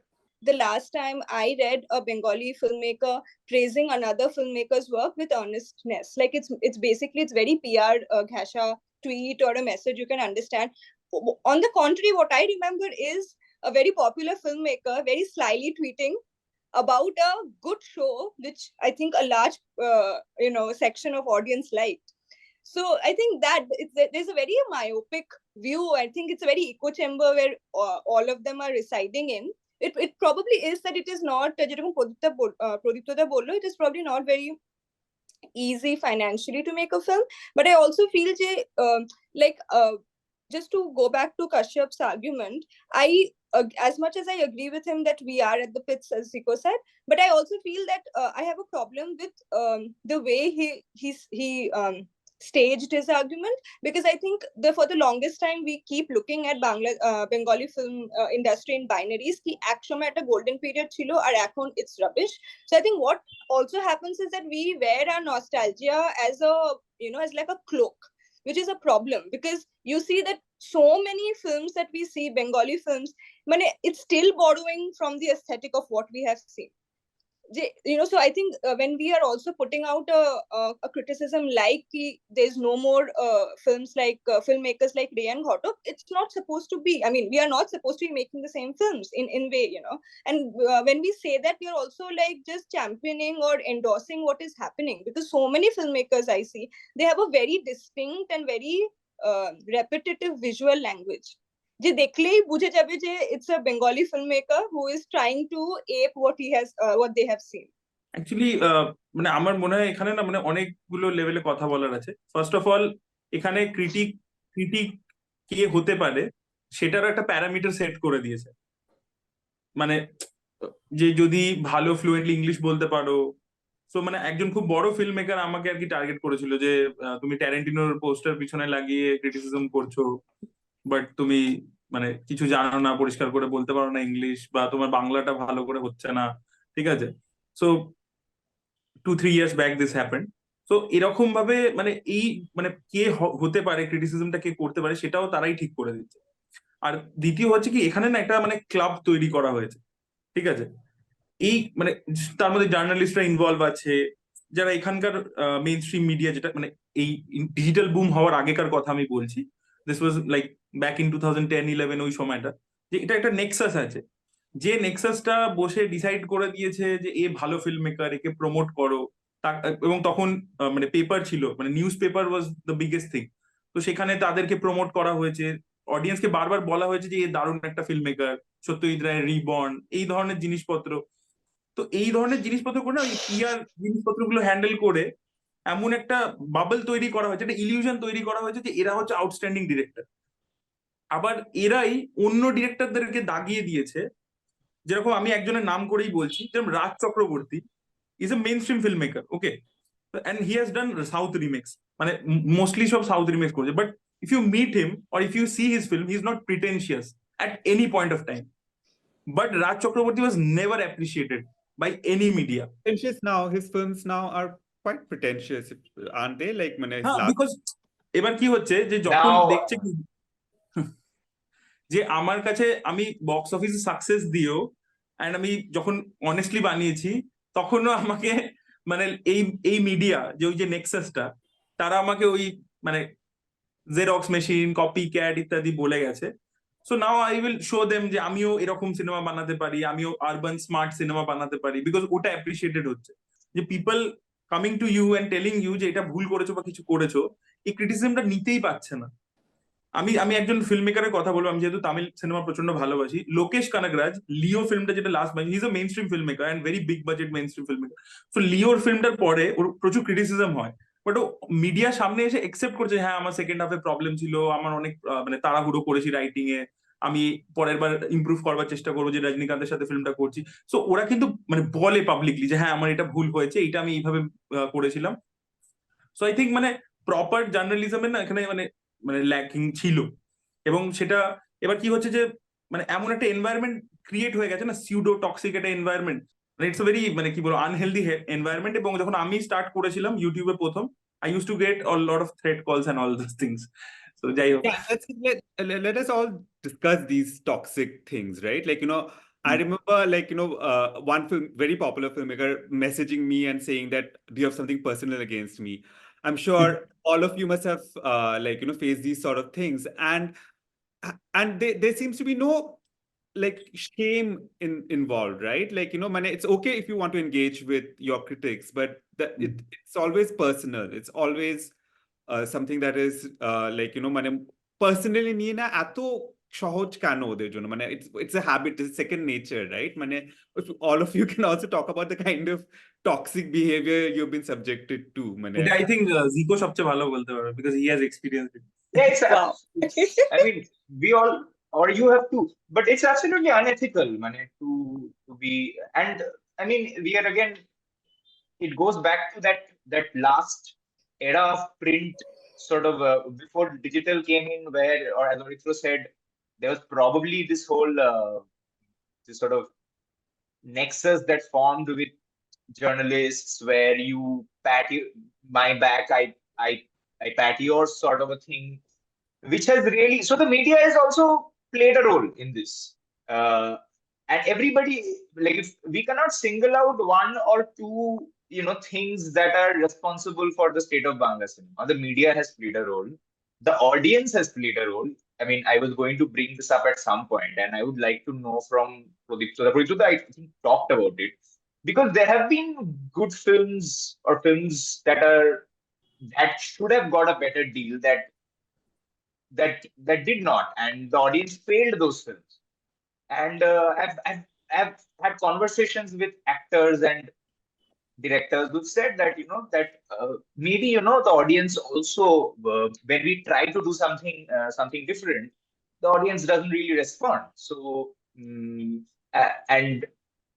The last time I read a Bengali filmmaker praising another filmmaker's work with earnestness, like it's basically, it's very PR ghasha tweet or a message you can understand. On the contrary, what I remember is a very popular filmmaker very slyly tweeting about a good show, which I think a large section of audience liked. So I think that there's a very myopic view. I think it's a very echo chamber where all of them are residing in. It probably is that it is not, Prodipto bollo, it is probably not very easy financially to make a film. But I also feel just to go back to Kashyap's argument, as much as I agree with him that we are at the pits, as Zico said, but I also feel that I have a problem with the way he staged his argument, because I think for the longest time we keep looking at Bengali film industry in binaries ki ek shomy একটা golden period chilo ar ekhon it's rubbish. So I think what also happens is that we wear our nostalgia as as like a cloak, which is a problem, because you see that so many films that we see, Bengali films, it's still borrowing from the aesthetic of what we have seen. So I think when we are also putting out a criticism like there's no more films like filmmakers like Ray and Ghotak, it's not supposed to be. I mean, we are not supposed to be making the same films in way, and when we say that, we are also like just championing or endorsing what is happening, because so many filmmakers I see, they have a very distinct and very repetitive visual language. যে দেখলেই বুঝে যাবে যে it's a Bengali filmmaker who is trying to ape what they have seen. Actually আমার মনে হয় এখানে না অনেকগুলো লেভেলে কথা বলার আছে। ফার্স্ট অফ অল, এখানে ক্রিটিক কে হতে পারে সেটার একটা প্যারামিটার সেট করে দিয়েছে। যে যদি ভালো ফ্লুয়েন্টলি ইংলিশ বলতে পারো। সো একজন খুব বড় ফিল্ম মেকার আমাকে আর কি টার্গেট করেছিল যে তুমি ট্যারেন্টিনোর পোস্টার পিছনে লাগিয়ে ক্রিটিসিজম করছো, বাট তুমি কিছু জানো না, পরিষ্কার করে বলতে পারো না ইংলিশ, বা তোমার বাংলাটা ভালো করে হচ্ছে না, ঠিক আছে? So 2-3 years back this happened. So এরকম ভাবে এই কে হতে পারে, ক্রিটিসিজমটা কে করতে পারে, সেটাও তারাই ঠিক করে দিচ্ছে। আর দ্বিতীয় হচ্ছে কি, এখানে না একটা ক্লাব তৈরি করা হয়েছে, ঠিক আছে? এই তার মধ্যে জার্নালিস্টরা ইনভলভ আছে, যারা এখানকার মেইন স্ট্রিম মিডিয়া, যেটা মানে এই ডিজিটাল বুম হওয়ার আগেকার কথা আমি বলছি, this was like back in 2010-11 ওই সময়টা, যে এটা একটা নেক্সাস আছে, যে নেক্সাসটা বসে ডিসাইড করে দিয়েছে যে এ ভালো ফিল্ম মেকার, একে প্রমোট করো। এবং তখন মানে পেপার ছিল, মানে news paper was the biggest thing. তো সেখানে তাদেরকে প্রমোট করা হয়েছে, অডিয়েন্সকে বারবার বলা হয়েছে যে এ দারুণ একটা film maker, Satyajit Ray reborn, এই ধরনের জিনিসপত্র। তো এই ধরনের জিনিসপত্র করে না, ওই পিআর জিনিসপত্রগুলো হ্যান্ডেল করে এমন একটা বাবল তৈরি করা হয়েছে, একটা ইলিউশন তৈরি করা হয়েছে যে এরা হচ্ছে আউটস্ট্যান্ডিং ডিরেক্টর। আবার এরাই অন্য ডিরেক্টরদেরকে দাগিয়ে দিয়েছে। যেরকম আমি একজনের নাম করেই বলছি, যেরকম Raj Chakraborty is a mainstream film maker, okay, and he has done south remakes, মানে মোস্টলি সব সাউথ রিমেক্স করেছে, but if you meet him or if you see his film, he's not pretentious at any point of time. But Raj Chakraborty was never appreciated by any media. Pretentious now, his films now are quite pretentious, aren't they? Like, হ্যাঁ, last because এবার কি হচ্ছে যে যখন Now, দেখছে কি যে আমার কাছে আমি বক্স অফিসে সাকসেস দিয়েও, অ্যান্ড আমি যখন অনেস্টলি বানিয়েছি, তখনও আমাকে মানে এই এই মিডিয়া, যে ওই যে নেক্সাসটা, তারা আমাকে ওই মানে জেরক্স মেশিন, কপি ক্যাট ইত্যাদি বলে গেছে। So now I will show them যে আমিও এরকম সিনেমা বানাতে পারি, আমিও আরবান স্মার্ট সিনেমা বানাতে পারি, বিকজ ওটা অ্যাপ্রিসিয়েটেড হচ্ছে। যে people coming to you and telling you যে এটা ভুল করেছো বা কিছু করেছো, এই ক্রিটিসিজমটা নিতেই পারছে না। আমি আমি একজন ফিল্ম মেকারের কথা বলবো, আমি যেহেতু তামিল সিনেমা প্রচন্ড ভালোবাসি, লোকেশ কানাগরাজ, লিও ফিল্মটা যেটা লাস্ট বানিয়েছে, he is a mainstream film maker and very big budget mainstream film maker. So লিওর ফিল্মটার পরে ওর প্রচুর ক্রিটিসিজম হয়, বাট ও মিডিয়ার সামনে এসে একসেপ্ট করছে, হ্যাঁ আমার সেকেন্ড হাফে প্রবলেম ছিল, আমার অনেক মানে তাড়াহুড়ো করেছি রাইটিং এ, আমি পরের বার ইমপ্রুভ করবার চেষ্টা করবো, যে রজনীকান্তের সাথে ফিল্মটা করছি। সো ওরা কিন্তু মানে বলে পাবলিকলি যে হ্যাঁ আমার এটা ভুল হয়েছে, এটা আমি এইভাবে করেছিলাম। সো আই থিঙ্ক মানে প্রপার জার্নালিজমের না এখানে মানে মানে ল্যাকিং ছিল। এবং সেটা এবার কি হচ্ছে যে মানে এমন একটা এনভায়রনমেন্ট ক্রিয়েট হয়ে গেছে না, সিউডো টক্সিক একটা এনভায়রনমেন্ট, মানে ইটস ভেরি মানে কি বলবো আনহেলদি এনভায়রনমেন্ট। এবং যখন আমি স্টার্ট করেছিলাম ইউটিউবে প্রথম, I use to get all lot of threat কলস এন্ড অল দিস থিংস। তো যাই হোক, Yeah, let us all discuss these toxic things, right? Like, I remember, like, one very popular filmmaker messaging me and saying that, do you have something personal against me? I'm sure all of you must have, like, faced these sort of things. And there seems to be no, like, shame involved, right? Like, it's okay if you want to engage with your critics, but it's always personal. It's always something that is like মানে personally নিয়ে না এত সহজ কেন ওদের জন্য, মানে it's a habit, it's second nature, right? মানে all of you can also talk about the kind of toxic behavior you've been subjected to, মানে এটা আই থিঙ্ক জিকো সবচেয়ে ভালো বলতে পারবে, because he has experience it. yeah, it's, Wow. I mean, we all, or you have to, but it's absolutely unethical, man, to be, and I mean, we are again, it goes back to that last era of print, sort of before digital came in, where, or as Orithro said, there was probably this whole this sort of nexus that formed with journalists, where you pat my back, I pat yours, sort of a thing, which has really, so the media has also played a role in this. And everybody, like, if we cannot single out one or two, things that are responsible for the state of Bangla cinema. The media has played a role. The audience has played a role. I mean, I was going to bring this up at some point, and I would like to know from Pradipta. Pradipta, I think, talked about it, because there have been good films or films that should have got a better deal, that did not, and the audience failed those films. And I've had conversations with actors and directors who've said that, maybe, the audience also, when we try to do something different, the audience doesn't really respond. So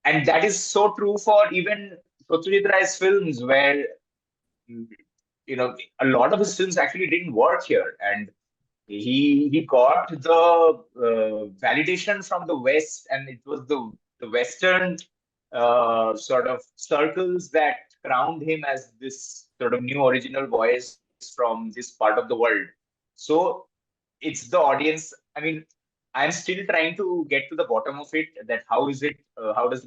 and that is so true for even Satyajit Ray's films, where a lot of his films actually didn't work here, and he got the validation from the West, and it was the Western sort of circles that crowned him as this sort of new original voice from this part of the world. So it's the audience. I mean, I'm still trying to get to the bottom of it, that how is it,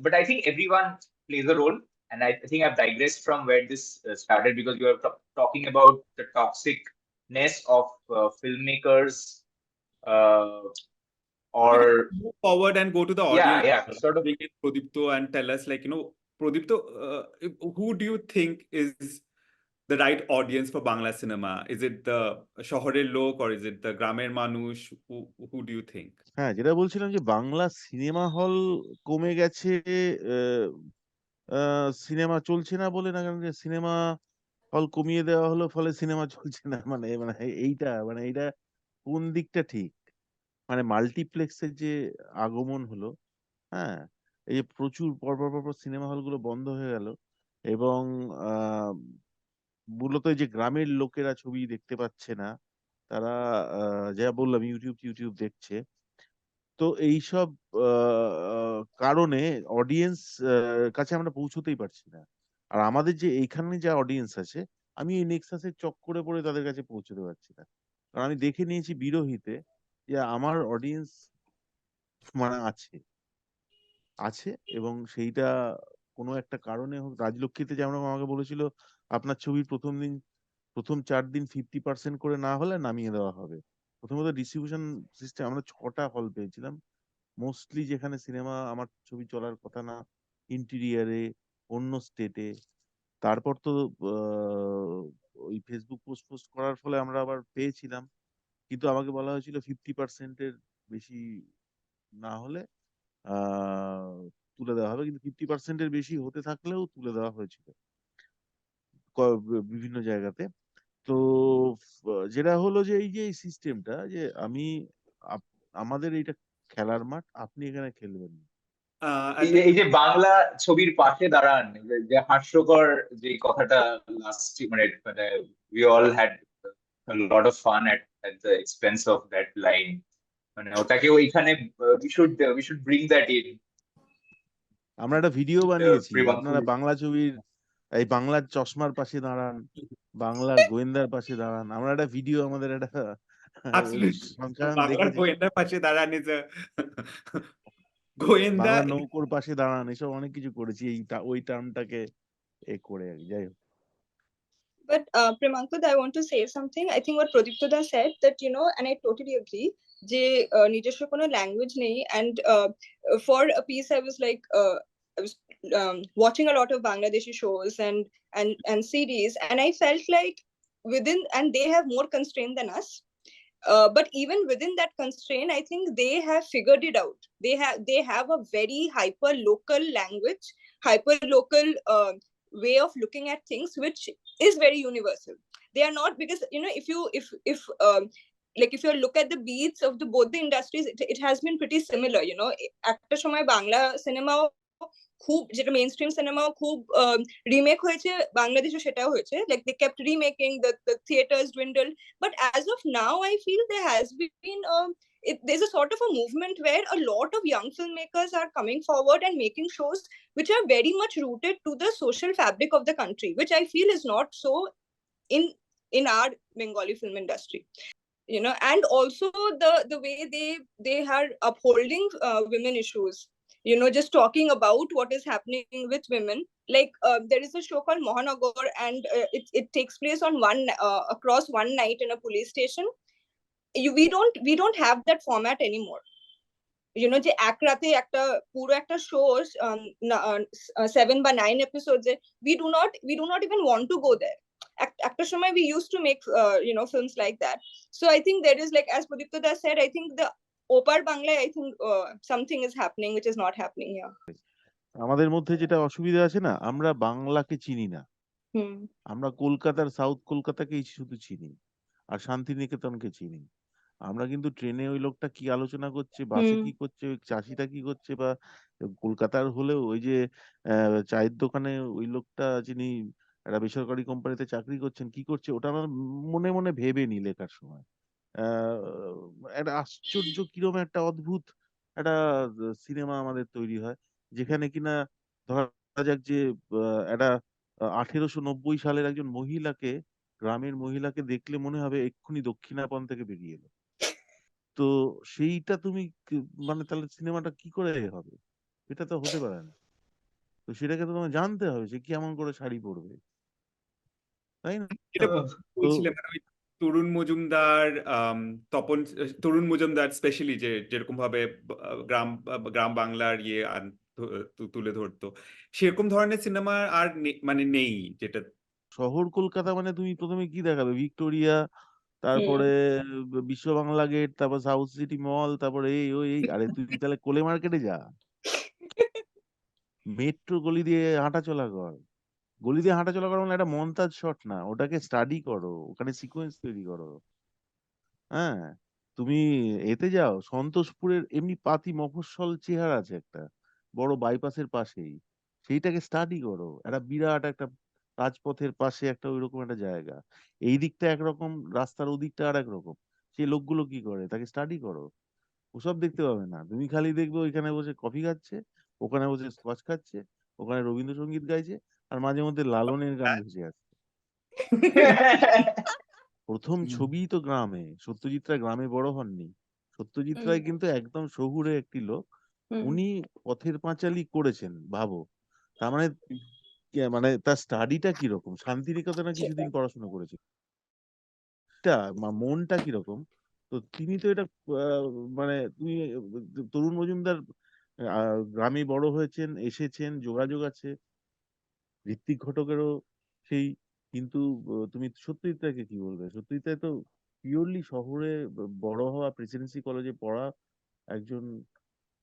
but I think everyone plays a role. and I think I've digressed from where this started because you were talking about the toxicness of filmmakers, uh, or Move forward and go to the yeah, audience. yeah, sort of. Bring in Prodipto and tell us, like, Prodipto, who do you think is the right audience for Bangla cinema? Is it the Shohorer Lok or is it the Gramer Manush? Who do you think? হ্যাঁ, যেটা বলছিলাম যে Bangla cinema hall কমে গেছে, cinema চলছে না বলে না, কারণ সিনেমা হল কমিয়ে দেওয়া হলো ফলে সিনেমা চলছে না, মানে মানে এইটা কোন দিকটা ঠিক? মানে মাল্টিপ্লেক্সের যে আগমন হলো, হ্যাঁ, এই যে প্রচুর পরপর সিনেমা হলগুলো বন্ধ হয়ে গেল, এবং আহ, মূলত এই যে গ্রামের লোকেরা ছবি দেখতে পাচ্ছে না, তারা যা বললাম ইউটিউব দেখছে। তো এইসব কারণে অডিয়েন্স কাছে আমরা পৌঁছতেই পারছি না। আর আমাদের যে এইখানে যা অডিয়েন্স আছে, আমি এই নেক্সাসের চক্করে পড়ে তাদের কাছে পৌঁছতে পারছি না। কারণ আমি দেখে নিয়েছি বিরোহিতে যে আমার অডিয়েন্স মানে আছে এবং সেইটা কোনো একটা কারণে হোক, রাজলক্ষ্মীতে যেমন আমাকে বলেছিল আপনার ছবির প্রথম 4 দিন 50% করে না হলে নামিয়ে দেওয়া হবে। প্রথমত ডিস্ট্রিবিউশন সিস্টেম, আমরা 6টা হল পেয়েছিলাম মোস্টলি, যেখানে সিনেমা আমার ছবি চলার কথা না, ইন্টিরিয়ারে, অন্য স্টেটে। তারপর তো ওই ফেসবুক পোস্ট করার ফলে আমরা আবার পেয়েছিলাম, কিন্তু আমাকে বলা হয়েছিল 50%-এর বেশি না হলে আহ তুলে দেওয়া হবে, কিন্তু 50%-এর বেশি হতে থাকলেও তুলে দেওয়া হয়েছিল বিভিন্ন জায়গাতে। তো যেটা হলো যে এই যে এই সিস্টেমটা, যে আমাদের এইটা খেলার মাঠ, আপনি এখানে খেলবেন না। And the এই যে বাংলা ছবির পাশে দাঁড়ান, যে হাস্যকর যে কথাটা লাস্ট, মানে মানে we all had a lot of fun at the expense of that line, মানে ওটাকে ওইখানে we should bring that in. আমরা একটা ভিডিও বানিয়েছি, প্রেমাঙ্কুর। আপনারা বাংলা ছবির এই বাংলার চশমার পাশে দাঁড়ান, বাংলার গোয়েন্দার পাশে দাঁড়ান, আমরা একটা ভিডিও, আমাদের একটা absolutely, সংখ্যায়ন Banglar দেখেছে, Goenda পাশে দাঁড়ান is a গোয়েন্দা। বাংলার নৌকোর পাশে দাঁড়ান, এসব অনেক কিছু করেছি ওই টার্মটাকে করে আর কি। যাই হোক, But Premankad, I want to say something. I think what Pradiptoda said, that and I totally agree. যে নিজস্ব কোনো ল্যাঙ্গুয়েজ নেই, and for a piece I was like I was watching a lot of Bangladeshi shows and series, and I felt like and they have more constraint than us. But even within that constraint, I think they have figured it out. They have a very hyper local language, hyper local way of looking at things, which is very universal. They are not, because if you look at the beats of both the industries, it has been pretty similar. একটা সময় Bangla cinema খুব, যেটা main stream সিনেমাও খুব remake হয়েছে, বাংলাদেশে সেটাও হয়েছে, like they kept remaking, the theaters dwindled. But as of now, I feel there has been there's a sort of a movement where a lot of young filmmakers are coming forward and making shows which are very much rooted to the social fabric of the country, which I feel is not so in our Bengali film industry. And also the way they are upholding women issues, just talking about what is happening with women. Like there is a show called Mohanagar, and it takes place on across one night in a police station. We don't have that format anymore. যে এক রাতে পুরো একটা show 7 বা 9 episodes, we do not even want to go there. একটা সময় we used to make films like that. So I think there is, like as Pradiptoda said, I think the Opar Bangla, I think something is happening which is not happening here. আমাদের মধ্যে যেটা অসুবিধা আছে না, আমরা বাংলাকে চিনি না, আমরা কলকাতার সাউথ কলকাতাকেই শুধু চিনি আর শান্তিনিকেতনকে চিনি। আমরা কিন্তু ট্রেনে ওই লোকটা কি আলোচনা করছে, বাসে কি করছে, ওই চাষিটা কি করছে, বা কলকাতার হলেও ওই যে চায়ের দোকানে ওই লোকটা যিনি একটা বেসরকারি কোম্পানিতে চাকরি করছেন কি করছে, ওটা আমরা মনে মনে ভেবে নি লেখার সময়। একটা আশ্চর্য কিরম একটা অদ্ভুত একটা সিনেমা আমাদের তৈরি হয়, যেখানে কিনা ধরা যাক যে একটা 1890 সালের একজন মহিলাকে, গ্রামের মহিলাকে দেখলে মনে হবে এক্ষুনি দক্ষিণাপন থেকে বেরিয়ে এলো। তো সেইটা তুমি মানে তাহলে সিনেমাটা কি করে হবে? এটা তো হতে পারে না। তো সেটাকে তো তোমায় জানতে হবে সে কেমন করে শাড়ি পরবে, তাই না? এটা Uh, তো বলছিলেন মানে ওই তরুণ মজুমদার, তপন, তরুণ মজুমদার স্পেশালি যে যেরকম ভাবে গ্রাম বাংলার তুলে ধরতো, সেরকম ধরনের সিনেমা আর মানে নেই যেটা। শহর কলকাতা মানে তুমি প্রথমে কি দেখাবে? ভিক্টোরিয়া, তারপরে বিশ্ব বাংলা গেট, তারপর সাউথ সিটি মল, তারপরে এই ওই এই। আরে তুই তাহলে কোলে মার্কেটে যা, মেট্রো গলি দিয়ে হাঁটা চলা কর। গলি দিয়ে হাঁটা চলা করো মানে একটা মন্তাজ শট না, ওটাকে স্টাডি করো, ওখানে সিকোয়েন্স তৈরি করো। হ্যাঁ, তুমি এতে যাও সন্তোষপুরের, এমনি পাতি মফস্বল চেহারা আছে একটা বড় বাইপাসের পাশেই, সেইটাকে স্টাডি করো। একটা বিরাট একটা রাজপথের পাশে একটা ওইরকম একটা জায়গা, এই দিকটা একরকম, রাস্তার ওদিকটা আর একরকম। সেই লোকগুলো কি করে তাকে স্টাডি করো। ওসব দেখতে পাবে না, তুমি খালি দেখবে ওইখানে বসে কফি খাচ্ছে, ওখানে বসে স্কচ খাচ্ছে, ওখানে রবীন্দ্রসঙ্গীত গাইছে, আর মাঝে মধ্যে লালনের গান ভেসে আসছে। প্রথম ছবি তো গ্রামে, সত্যজিৎ রায় গ্রামে বড় হননি। সত্যজিৎ রায় কিন্তু একদম শহুরে একটি লোক, উনি পথের পাঁচালী করেছেন, ভাবো। তার মানে মানে তার স্টাডিটা কিরকম, শান্তিনিকেতনে কিছুদিন পড়াশোনা করেছে, এটা মনটা কিরকম। তো তিনি তো এটা আহ, মানে তুমি তরুণ মজুমদার গ্রামে বড় হয়েছেন, এসেছেন, যোগাযোগ আছে। ঋত্বিক ঘটকেরও সেই, কিন্তু তুমি সত্যজিৎ রায়কে কি বলবে? সত্যজিৎ রায় তো পিওরলি শহরে বড় হওয়া, প্রেসিডেন্সি কলেজে পড়া একজন।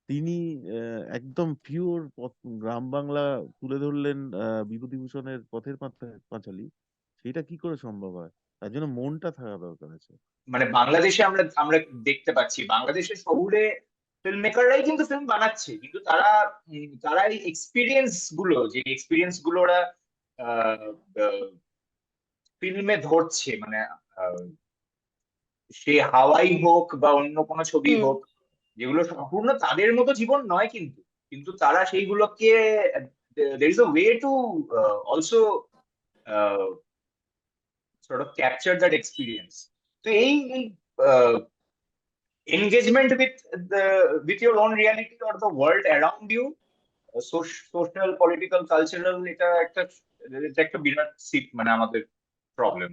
তিনি একদম পিওর গ্রাম বাংলা তুলে ধরলেন বিভূতিভূষণের পথের পাঁচালী। সেটা কি করে সম্ভব হয়? তার জন্য মনটা থাকা দরকার আছে। মানে বাংলাদেশে আমরা আমরা দেখতে পাচ্ছি বাংলাদেশের শহুরে ফিল্ম মেকাররাই কিন্তু ফিল্ম বানাচ্ছে, কিন্তু তারা এই এক্সপিরিয়েন্স গুলো ওরা ফিল্মে ধরছে, মানে আহ, সে হাওয়াই হোক বা অন্য কোনো ছবি হোক, যেগুলো সম্পূর্ণ তাদের মতো জীবন নয়, কিন্তু কিন্তু তারা সেইগুলোকে there is a way to also sort of capture that experience. তো এই engagement with your own reality or the world around you, social, political, cultural, এটা একটা বিরাট মানে আমাদের প্রবলেম।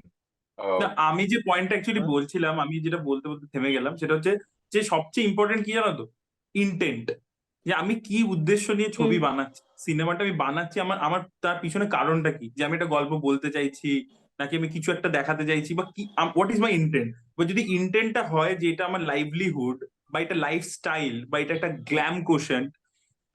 না, আমি যে পয়েন্টটা অ্যাকচুয়ালি হ্যাঁ, বলছিলাম, আমি যেটা বলতে বলতে থেমে গেলাম, সেটা হচ্ছে যে সবচেয়ে ইম্পর্টেন্ট কি জানো তো, ইন্টেন্ট। যে আমি কি উদ্দেশ্য নিয়ে ছবি বানাচ্ছি, সিনেমাটা আমি বানাচ্ছি, আমার আমার তার পিছনে কারণটা কি, যে আমি একটা গল্প বলতে চাইছি, নাকি আমি কিছু একটা দেখাতে চাইছি, বা কি, হোয়াট ইজ মাই ইন্টেন্ট। বা যদি ইন্টেন্টটা হয় যে এটা আমার লাইভলিহুড, বা এটা লাইফস্টাইল, বা এটা একটা গ্ল্যাম কোশেন্ট,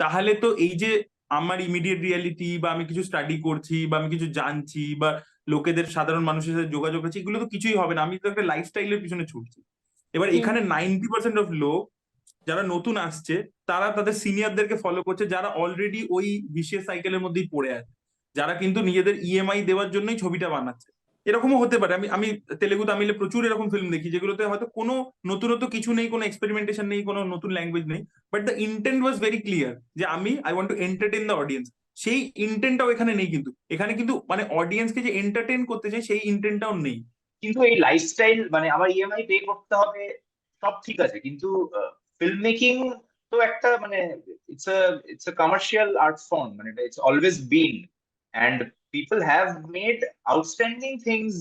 তাহলে তো এই যে আমার ইমিডিয়েট রিয়ালিটি, বা আমি কিছু স্টাডি করছি, বা আমি কিছু জানছি, বা লোকেদের, সাধারণ মানুষের সাথে যোগাযোগ আছে, এগুলো তো কিছুই হবে না, আমি তো একটা লাইফস্টাইলের পিছনে ছুটছি। এবার এখানে 90% অফ লোক যারা নতুন আসছে, তারা তাদের সিনিয়রদেরকে ফলো করছে, যারা অলরেডি ওই বিশেষ সাইকেলের মধ্যেই পড়ে আছে, যারা কিন্তু নিজেদের ইএমআই দেওয়ার জন্যই ছবিটা বানাচ্ছে। এরকমও হতে পারে, আমি আমি তেলেগু তামিলে প্রচুর এরকম ফিল্ম দেখি যেগুলোতে হয়তো কোনো নতুনত্ব কিছু নেই, কোনো এক্সপেরিমেন্টেশন নেই, কোনো নতুন ল্যাঙ্গুয়েজ নেই, but the intent was very clear, যে I want to entertain the audience. সেই ইন্টেন্টটাও এখানে নেই, কিন্তু এখানে কিন্তু মানে অডিয়েন্সকে যে এন্টারটেইন করতে চাই সেই ইন্টেন্টটাও নেই। কিন্তু এই লাইফস্টাইল, মানে আমার ইএমআই পে করতে হবে, সব ঠিক আছে, কিন্তু ফিল্ম মেকিং তো একটা মানে it's a commercial art form, মানে it's always been, and people have made outstanding things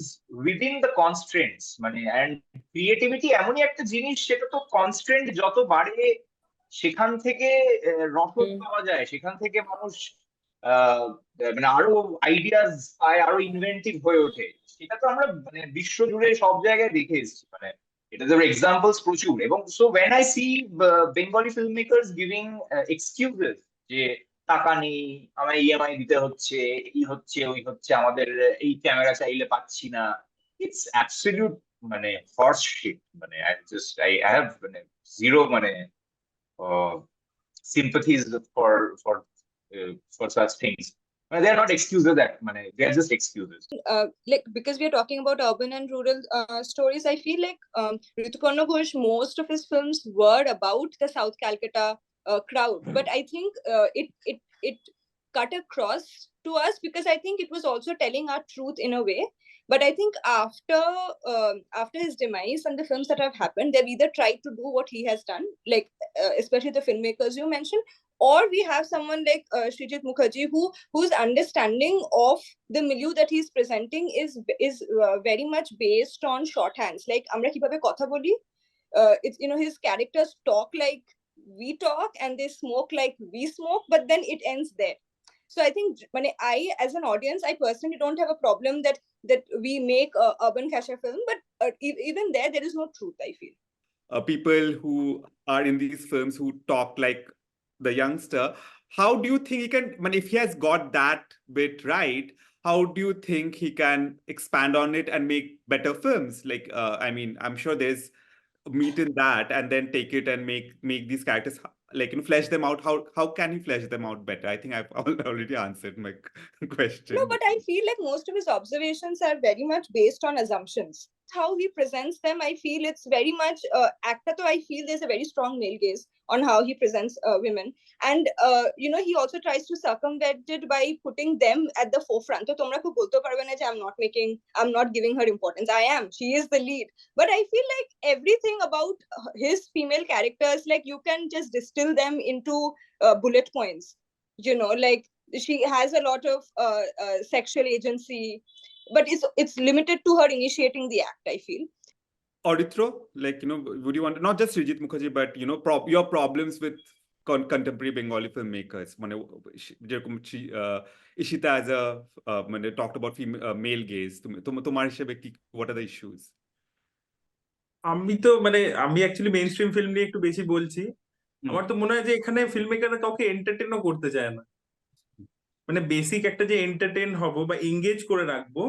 within the constraints, মানে অ্যান্ড ক্রিয়েটিভিটি এমনই একটা জিনিস, সেটা তো কনস্ট্রেন্ট যত বাড়ে সেখান থেকে রসদ পাওয়া যায়, সেখান থেকে মানুষ আহ, মানে আরো আইডিয়াস পায়, আরো ইনভেন্টিভ হয়ে ওঠে। সেটা তো আমরা মানে বিশ্ব জুড়ে সব জায়গায় দেখে এসেছি, মানে এটা তো এক্সাম্পলস প্রচুর। এবং so when I see Bengali filmmakers giving excuses যে টাকা নেই, আমার ইএমআই দিতে হচ্ছে, এই হচ্ছে ওই হচ্ছে, আমাদের এই ক্যামেরা চাইলে পাচ্ছি না, ইটস অ্যাবসলিউট মানে হর্স শিট। মানে আই হ্যাভ মানে জিরো মানে sympathies for such things. They are not excuses, that they are just excuses. Like, because we are talking about urban and rural stories, I feel like Rituparna Ghosh, most of his films were about the South Calcutta crowd, but I think it cut across to us because I think it was also telling our truth in a way. But I think after his demise and the films that have happened, they've either tried to do what he has done, like especially the filmmakers you mentioned, or we have someone like Srijit Mukherjee whose understanding of the milieu that he's presenting is very much based on shorthands, like amra kibabe kotha boli, it's, you know, his characters talk like we talk and they smoke like we smoke, but then it ends there. So I think I as an audience, I personally don't have a problem that we make a urban cachet film, but even there is no truth, I feel. People who are in these films who talk like the youngster, how do you think he can, I mean, if he has got that bit right, how do you think he can expand on it and make better films? Like, I mean, I'm sure there's meat in that, and then take it and make these characters, like, you know, flesh them out. How can he flesh them out better? I think I've already answered my question. No, but I feel like most of his observations are very much based on assumptions. How he presents them, I feel it's very much actor. So I feel there's a very strong male gaze on how he presents women, and you know, he also tries to circumvent it by putting them at the forefront. So tomra khub bolte parbe na je I'm not giving her importance. I am. She is the lead. But I feel like everything about his female characters, like you can just distill them into bullet points. You know, like she has a lot of sexual agency, but it's limited to her initiating the act, I feel. Auditro, like, you know, would you want, not just Srijit Mukherjee, but, you know, your problems with contemporary Bengali filmmakers? Ishita as a talked about male gaze. তোমার হিসেবে কি, what are the issues? আমি actually main stream film নিয়ে একটু বেশি বলছি। আমার তো মনে হয় যে এখানে ফিল্ম মেকাররা কাউকে এন্টারটেনও করতে চায় না। মানে বেসিক একটা যে এন্টারটেন হবো বা এঙ্গেজ করে রাখবো,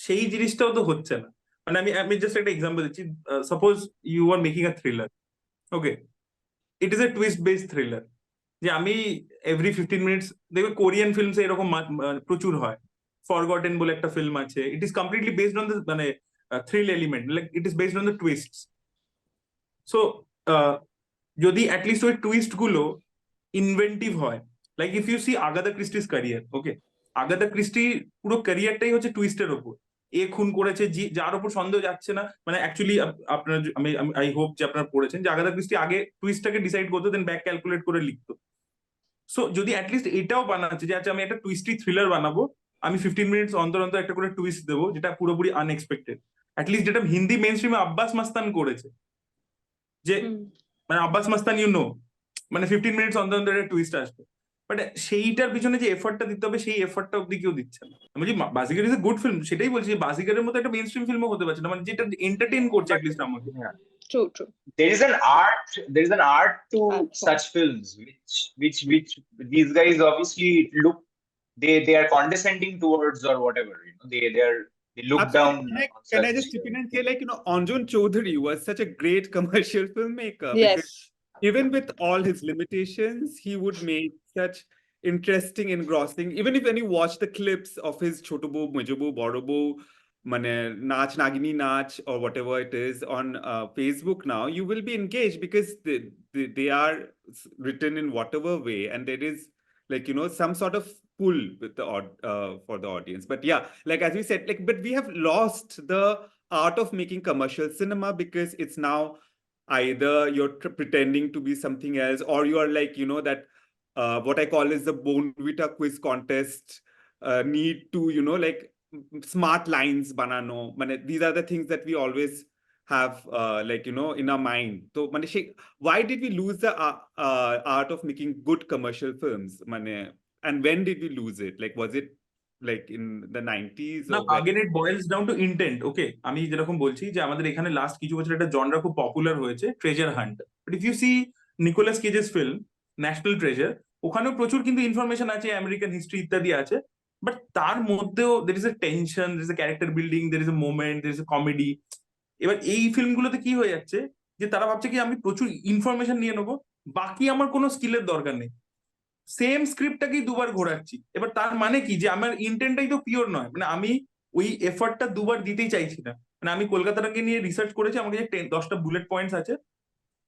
সেই জিনিসটাও তো হচ্ছে না। মানে আমি জাস্ট একটা এক্সাম্পল দিচ্ছি। Suppose you are making a thriller, okay, it is a twist based thriller, যে আমি এভরি 15 মিনিটস, দেখবে কোরিয়ান ফিল্মস এরকম প্রচুর হয়। ফরগটেন বলে একটা ফিল্ম আছে, it is completely based on the মানে thrill element, like it is based on the twists. So যদি অ্যাটলিস্ট ওই টুইস্ট গুলো ইনভেন্টিভ হয়, like if you see Agatha Christie's career, okay, Agatha Christie পুরো ক্যারিয়ারটাই হচ্ছে টুইস্টের ওপর। এ খুন করেছে, যার ওপর সন্দেহ যাচ্ছে না। মানে অ্যাকচুয়ালি আপনার, আমি আই হোপ যে আপনারা পড়েছেন যে আগাথা ক্রিস্টি আগে টুইস্টটাকে ডিসাইড করতো, দেন ব্যাক ক্যালকুলেট করে লিখতো। সো যদি অ্যাটলিস্ট এটাও বানাচ্ছে যে আচ্ছা আমি একটা টুইস্টি থ্রিলার বানাবো, আমি 15 মিনিটস অন্তর অন্তর একটা করে টুইস্ট দেবো যেটা পুরোপুরি আনএক্সপেক্টেড, অ্যাটলিস্ট যেটা হিন্দি মেইন স্ট্রিমে আব্বাস মাস্তান করেছে, যে মানে আব্বাস মাস্তান ইউ নো, মানে 15 মিনিটস অন্তর অন্তর একটা টুইস্ট আসবে। বাট সেইটার পিছনে যে এফর্টটা দিতে হবে, সেই এফর্টটা অব্দি কেউ দিচ্ছে না। আমি বলছি Baazigar is a good film, সেটাই বলছি, বাজিগারের মতো একটা মেইন স্ট্রিম ফিল্মও হতে পারছে না, মানে যেটা এন্টারটেইন করছে অ্যাটলিস্ট আমাকে। True. There is an art to such films, which these guys obviously look, they are condescending towards or whatever, you know, they look down. Can I just chip in and say, like, you know, Anjun Chaudhary was such a great commercial filmmaker. Yes. Because even with all his limitations, he would make such interesting, engrossing. Even if when you watch the clips of his Choto Bou, Mejo Bou, Boro Bou, Mane Nach, Nagini Nach, or whatever it is on Facebook now, you will be engaged because they are written in whatever way, and there is, like, you know, some sort of pull with the for the audience. But yeah, like as we said, like, but we have lost the art of making commercial cinema because it's now either you're pretending to be something else, or you are, like, you know, that what I call is the Bonvita quiz contest need to, you know, like, smart lines banano. These are the things that we always have like, you know, in our mind. So why did we lose the art of making good commercial films? And when did we lose it? Like, was it like in the 90s? না, again it boils down to intent. ওকে, আমি যেরকম বলছি যে আমাদের এখানে last কিছু বছর একটা জনরা খুব পপুলার হয়েছে, treasure hunt. But if you see Nicolas Cage's film National Treasure, ওখানেও প্রচুর কিন্তু ইনফরমেশন আছে, আমেরিকান হিস্ট্রি ইত্যাদি আছে, বাট তার মধ্যেও there is a tension, there is a character building, there is a moment, there is a comedy. এবার এই ফিল্মগুলোতে কি হয়ে যাচ্ছে যে তারা ভাবছে কি আমি প্রচুর ইনফরমেশন নিয়ে নেবো, বাকি আমার কোনো স্কিলের দরকার নেই, সেম স্ক্রিপ্টটাকেই দুবার ঘোরাচ্ছি। এবার তার মানে কি, যে আমার ইন্টেন্টটাই তো পিওর নয়, মানে আমি ওই এফর্টটা দুবার দিতেই চাইছি না। মানে আমি কলকাতাটাকে নিয়ে রিসার্চ করেছি, আমাকে যে 10-10টা বুলেট পয়েন্টস আছে,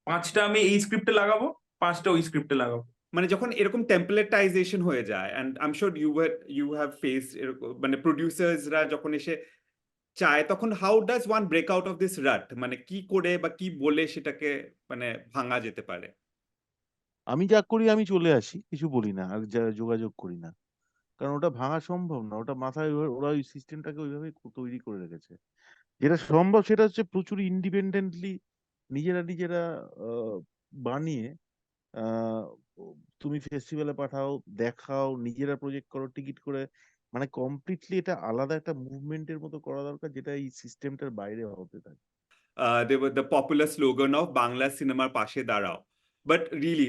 5টা আমি এই স্ক্রিপ্টে লাগাবো, 5টা ওই স্ক্রিপ্টে লাগাবো। মানে যখন এরকম টেম্পলেটাইজেশন হয়ে যায়, and I'm sure you have faced, মানে প্রোডিউসার্সরা যখন এসে চায়, তখন how does one break out of this rut? মানে কি করে বা কি বলে সেটাকে মানে ভাঙা যেতে পারে? আমি যা করি আমি চলে আসি, কিছু বলি না, আর যা যোগাযোগ করি না, কারণ ওটা ভাঙা সম্ভব না। ওটা মাথায় ওরা ওই সিস্টেমটাকে ওইভাবে তৈরি করে রেখেছে। যেটা সম্ভব সেটা হচ্ছে প্রচুর ইন্ডিপেন্ডেন্টলি নিজেরা নিজেরা আহ, বানিয়ে আহ, তুমি ফেস্টিভ্যালে পাঠাও, দেখাও, নিজেরা প্রজেক্ট করো টিকিট করে, মানে কমপ্লিটলি এটা আলাদা একটা মুভমেন্টের মতো করা দরকার, যেটা এই সিস্টেমটার বাইরে হতে থাকে। They were the popular slogan of Bangla cinema pashe darao. But really,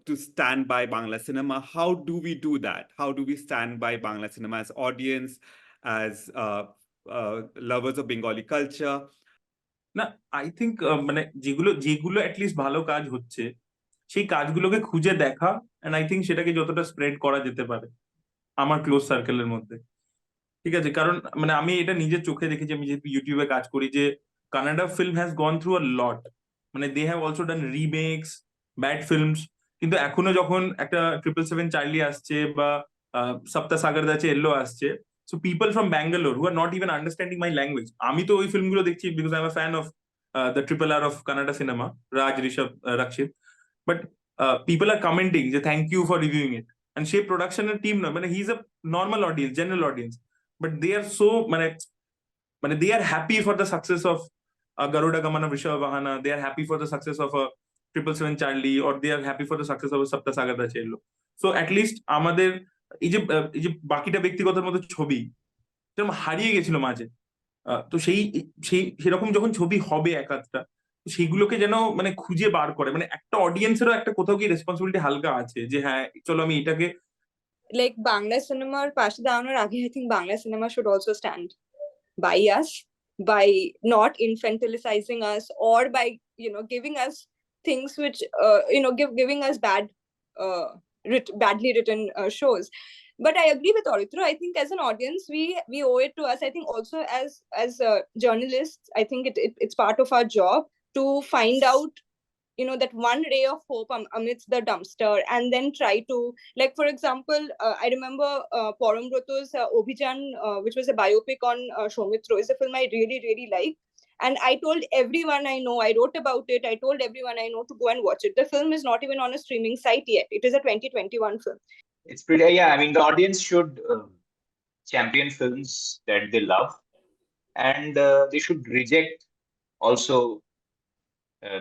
to stand by Bangla cinema, how do we do that? How do we stand by Bangla cinema as audience, as lovers of Bengali culture? না, I think মানে যেগুলো যেগুলো at least ভালো কাজ হচ্ছে সেই কাজগুলোকে খুঁজে দেখা, এন্ড আই থিঙ্ক সেটাকে যতটা স্প্রেড করা যেতে পারে আমার ক্লোজ সার্কেলের মধ্যে। ঠিক আছে, কারণ মানে আমি এটা নিজের চোখে দেখেছি, আমি যেহেতু ইউটিউবে কাজ করি, যে Kannada film has gone through a lot. মানে they have also done remakes, bad films, কিন্তু এখনো যখন একটা 777 চার্লি আসছে বা সপ্তা সাগর দাচে এল্লো আসছে, so people from Bangalore who are not even understanding my language, আমি তো ওই ফিল্মগুলো দেখছি because I am a fan of the RRR of Kannada cinema, Raj Rishabh Rakshit, but people are commenting যে thank you for reviewing it, and সেই প্রোডাকশনের টিম নয়, মানে he is a normal audience, general audience, but they are so মানে they are happy for the success of Garuda Gamana Vrishabhavahana, they are happy for the success of a 777 Charlie, or they are happy for the success of a Sapta Sagarda Chello. So at least আমাদের এই যে বাকিটা ব্যক্তিগতের মধ্যে ছবি যেরকম হারিয়ে গেছিল মাঝে, তো সেই সেই সেরকম যখন ছবি হবে এক আধটা, তো সেইগুলোকে যেন মানে খুঁজে বার করে, মানে একটা অডিয়েন্সেরও একটা কোথাও কি রেসপন্সিবিলিটি হালকা আছে যে হ্যাঁ চলো আমি এটাকে Like Bangla cinema or পাশে দাঁড়ানোর আগে I think Bangla cinema should also stand by us, by not infantilizing us, or by giving us things which giving us badly written shows. But I agree with Oritra. I think as an audience we owe it to us. I think also as journalists, I think it's part of our job to find out that one ray of hope amidst the dumpster, and then try to, like, for example, I remember Porombrato's Obhijan, which was a biopic on Soumitra, is a film I really really like, and I told everyone I know, I wrote about it, I told everyone I know to go and watch it. The film is not even on a streaming site yet. It is a 2021 film. It's pretty, yeah. I mean, the audience should champion films that they love, and they should reject also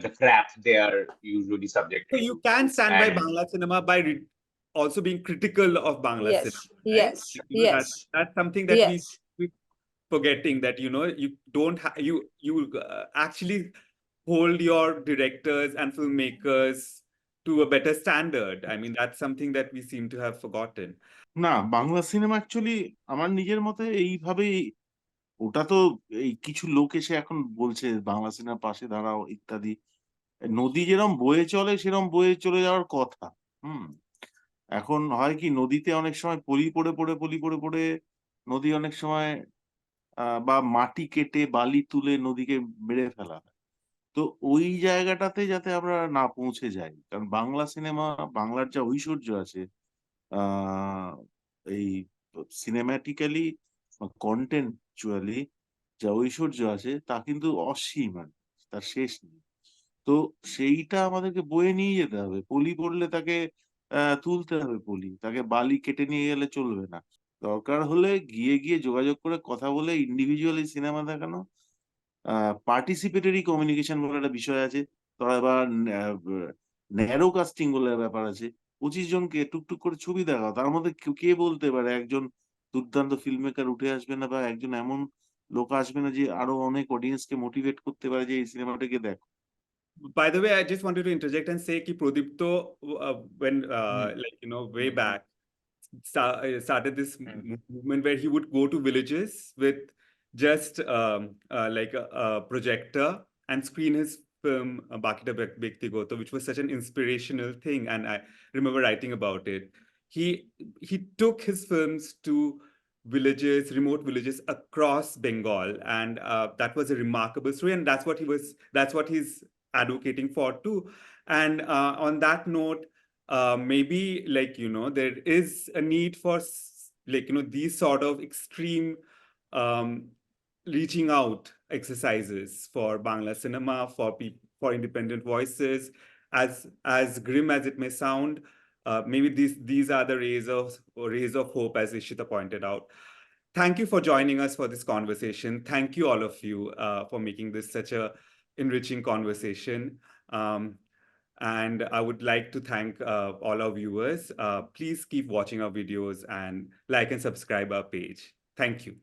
the crap they are usually So subjected you to. can stand by And Bangla cinema by also being critical of Bangla Yes, cinema, right? yes, That's, yes, that's something that yes. we forgetting, that you don't you actually hold your directors and filmmakers to a better standard. I mean, that's something that we seem to have forgotten. না, Bangla cinema actually আমার নিজের মতে এইভাবেই, ওটা তো এই কিছু লোক এসে এখন বলছে বাংলা সিনেমার পাশে দাঁড়াও ইত্যাদি, নদী যেরকম বয়ে চলে সেরকম বয়ে চলে যাওয়ার কথা। হুম। এখন হয় কি, নদীতে অনেক সময় পলি পড়ে পড়ে পলি পড়ে পড়ে নদী অনেক সময় বা মাটি কেটে বালি তুলে নদীকে মেরে ফেলা হয়। তো ওই জায়গাটাতে যাতে আমরা না পৌঁছে যাই, কারণ বাংলা সিনেমা, বাংলার যা ঐশ্বর্য আছে, আহ এই সিনেম্যাটিক্যালি কন্টেন্টচুয়ালি যা ঐশ্বর্য আছে তা কিন্তু অসীম, আর তার শেষ নেই। তো সেইটা আমাদেরকে বয়ে নিয়ে যেতে হবে। পলি পড়লে তাকে তুলতে হবে, পলি তাকে বালি কেটে নিয়ে গেলে চলবে না। দরকার হলে গিয়ে গিয়ে যোগাযোগ করে কথা বলে ইন্ডিভিজুয়ালি সিনেমা দেখানো, পার্টিসিপেটরি কমিউনিকেশন বলে একটা বিষয় আছে, তারা আবার ন্যারো কাস্টিং বলে ব্যাপার আছে। 25 জনকে টুকটুক করে ছবি দেখাও, তার মধ্যে কে বলতে পারে একজন দুর্দান্ত ফিল্ম মেকার উঠে আসবে না, বা একজন এমন লোক আসবে না যে আরো অনেক অডিয়েন্সকে মোটিভেট করতে পারে যে এই সিনেমাটাকে দেখো। By the way, I just wanted to interject and say ki Pradipto, when way back, started this movement where he would go to villages with just like a projector and screen his film Bakita Byaktigoto, which was such an inspirational thing, and I remember writing about it. He took his films to villages, remote villages across Bengal, and that was a remarkable story, and that's what he's advocating for too. And on that note, maybe there is a need for these sort of extreme reaching out exercises for Bangla cinema, for independent voices, as grim as it may sound, maybe these are the rays of hope, as Ishita pointed out. Thank you for joining us for this conversation. Thank you, all of you, for making this such a enriching conversation. And I would like to thank all our viewers. Please keep watching our videos and like and subscribe our page. Thank you.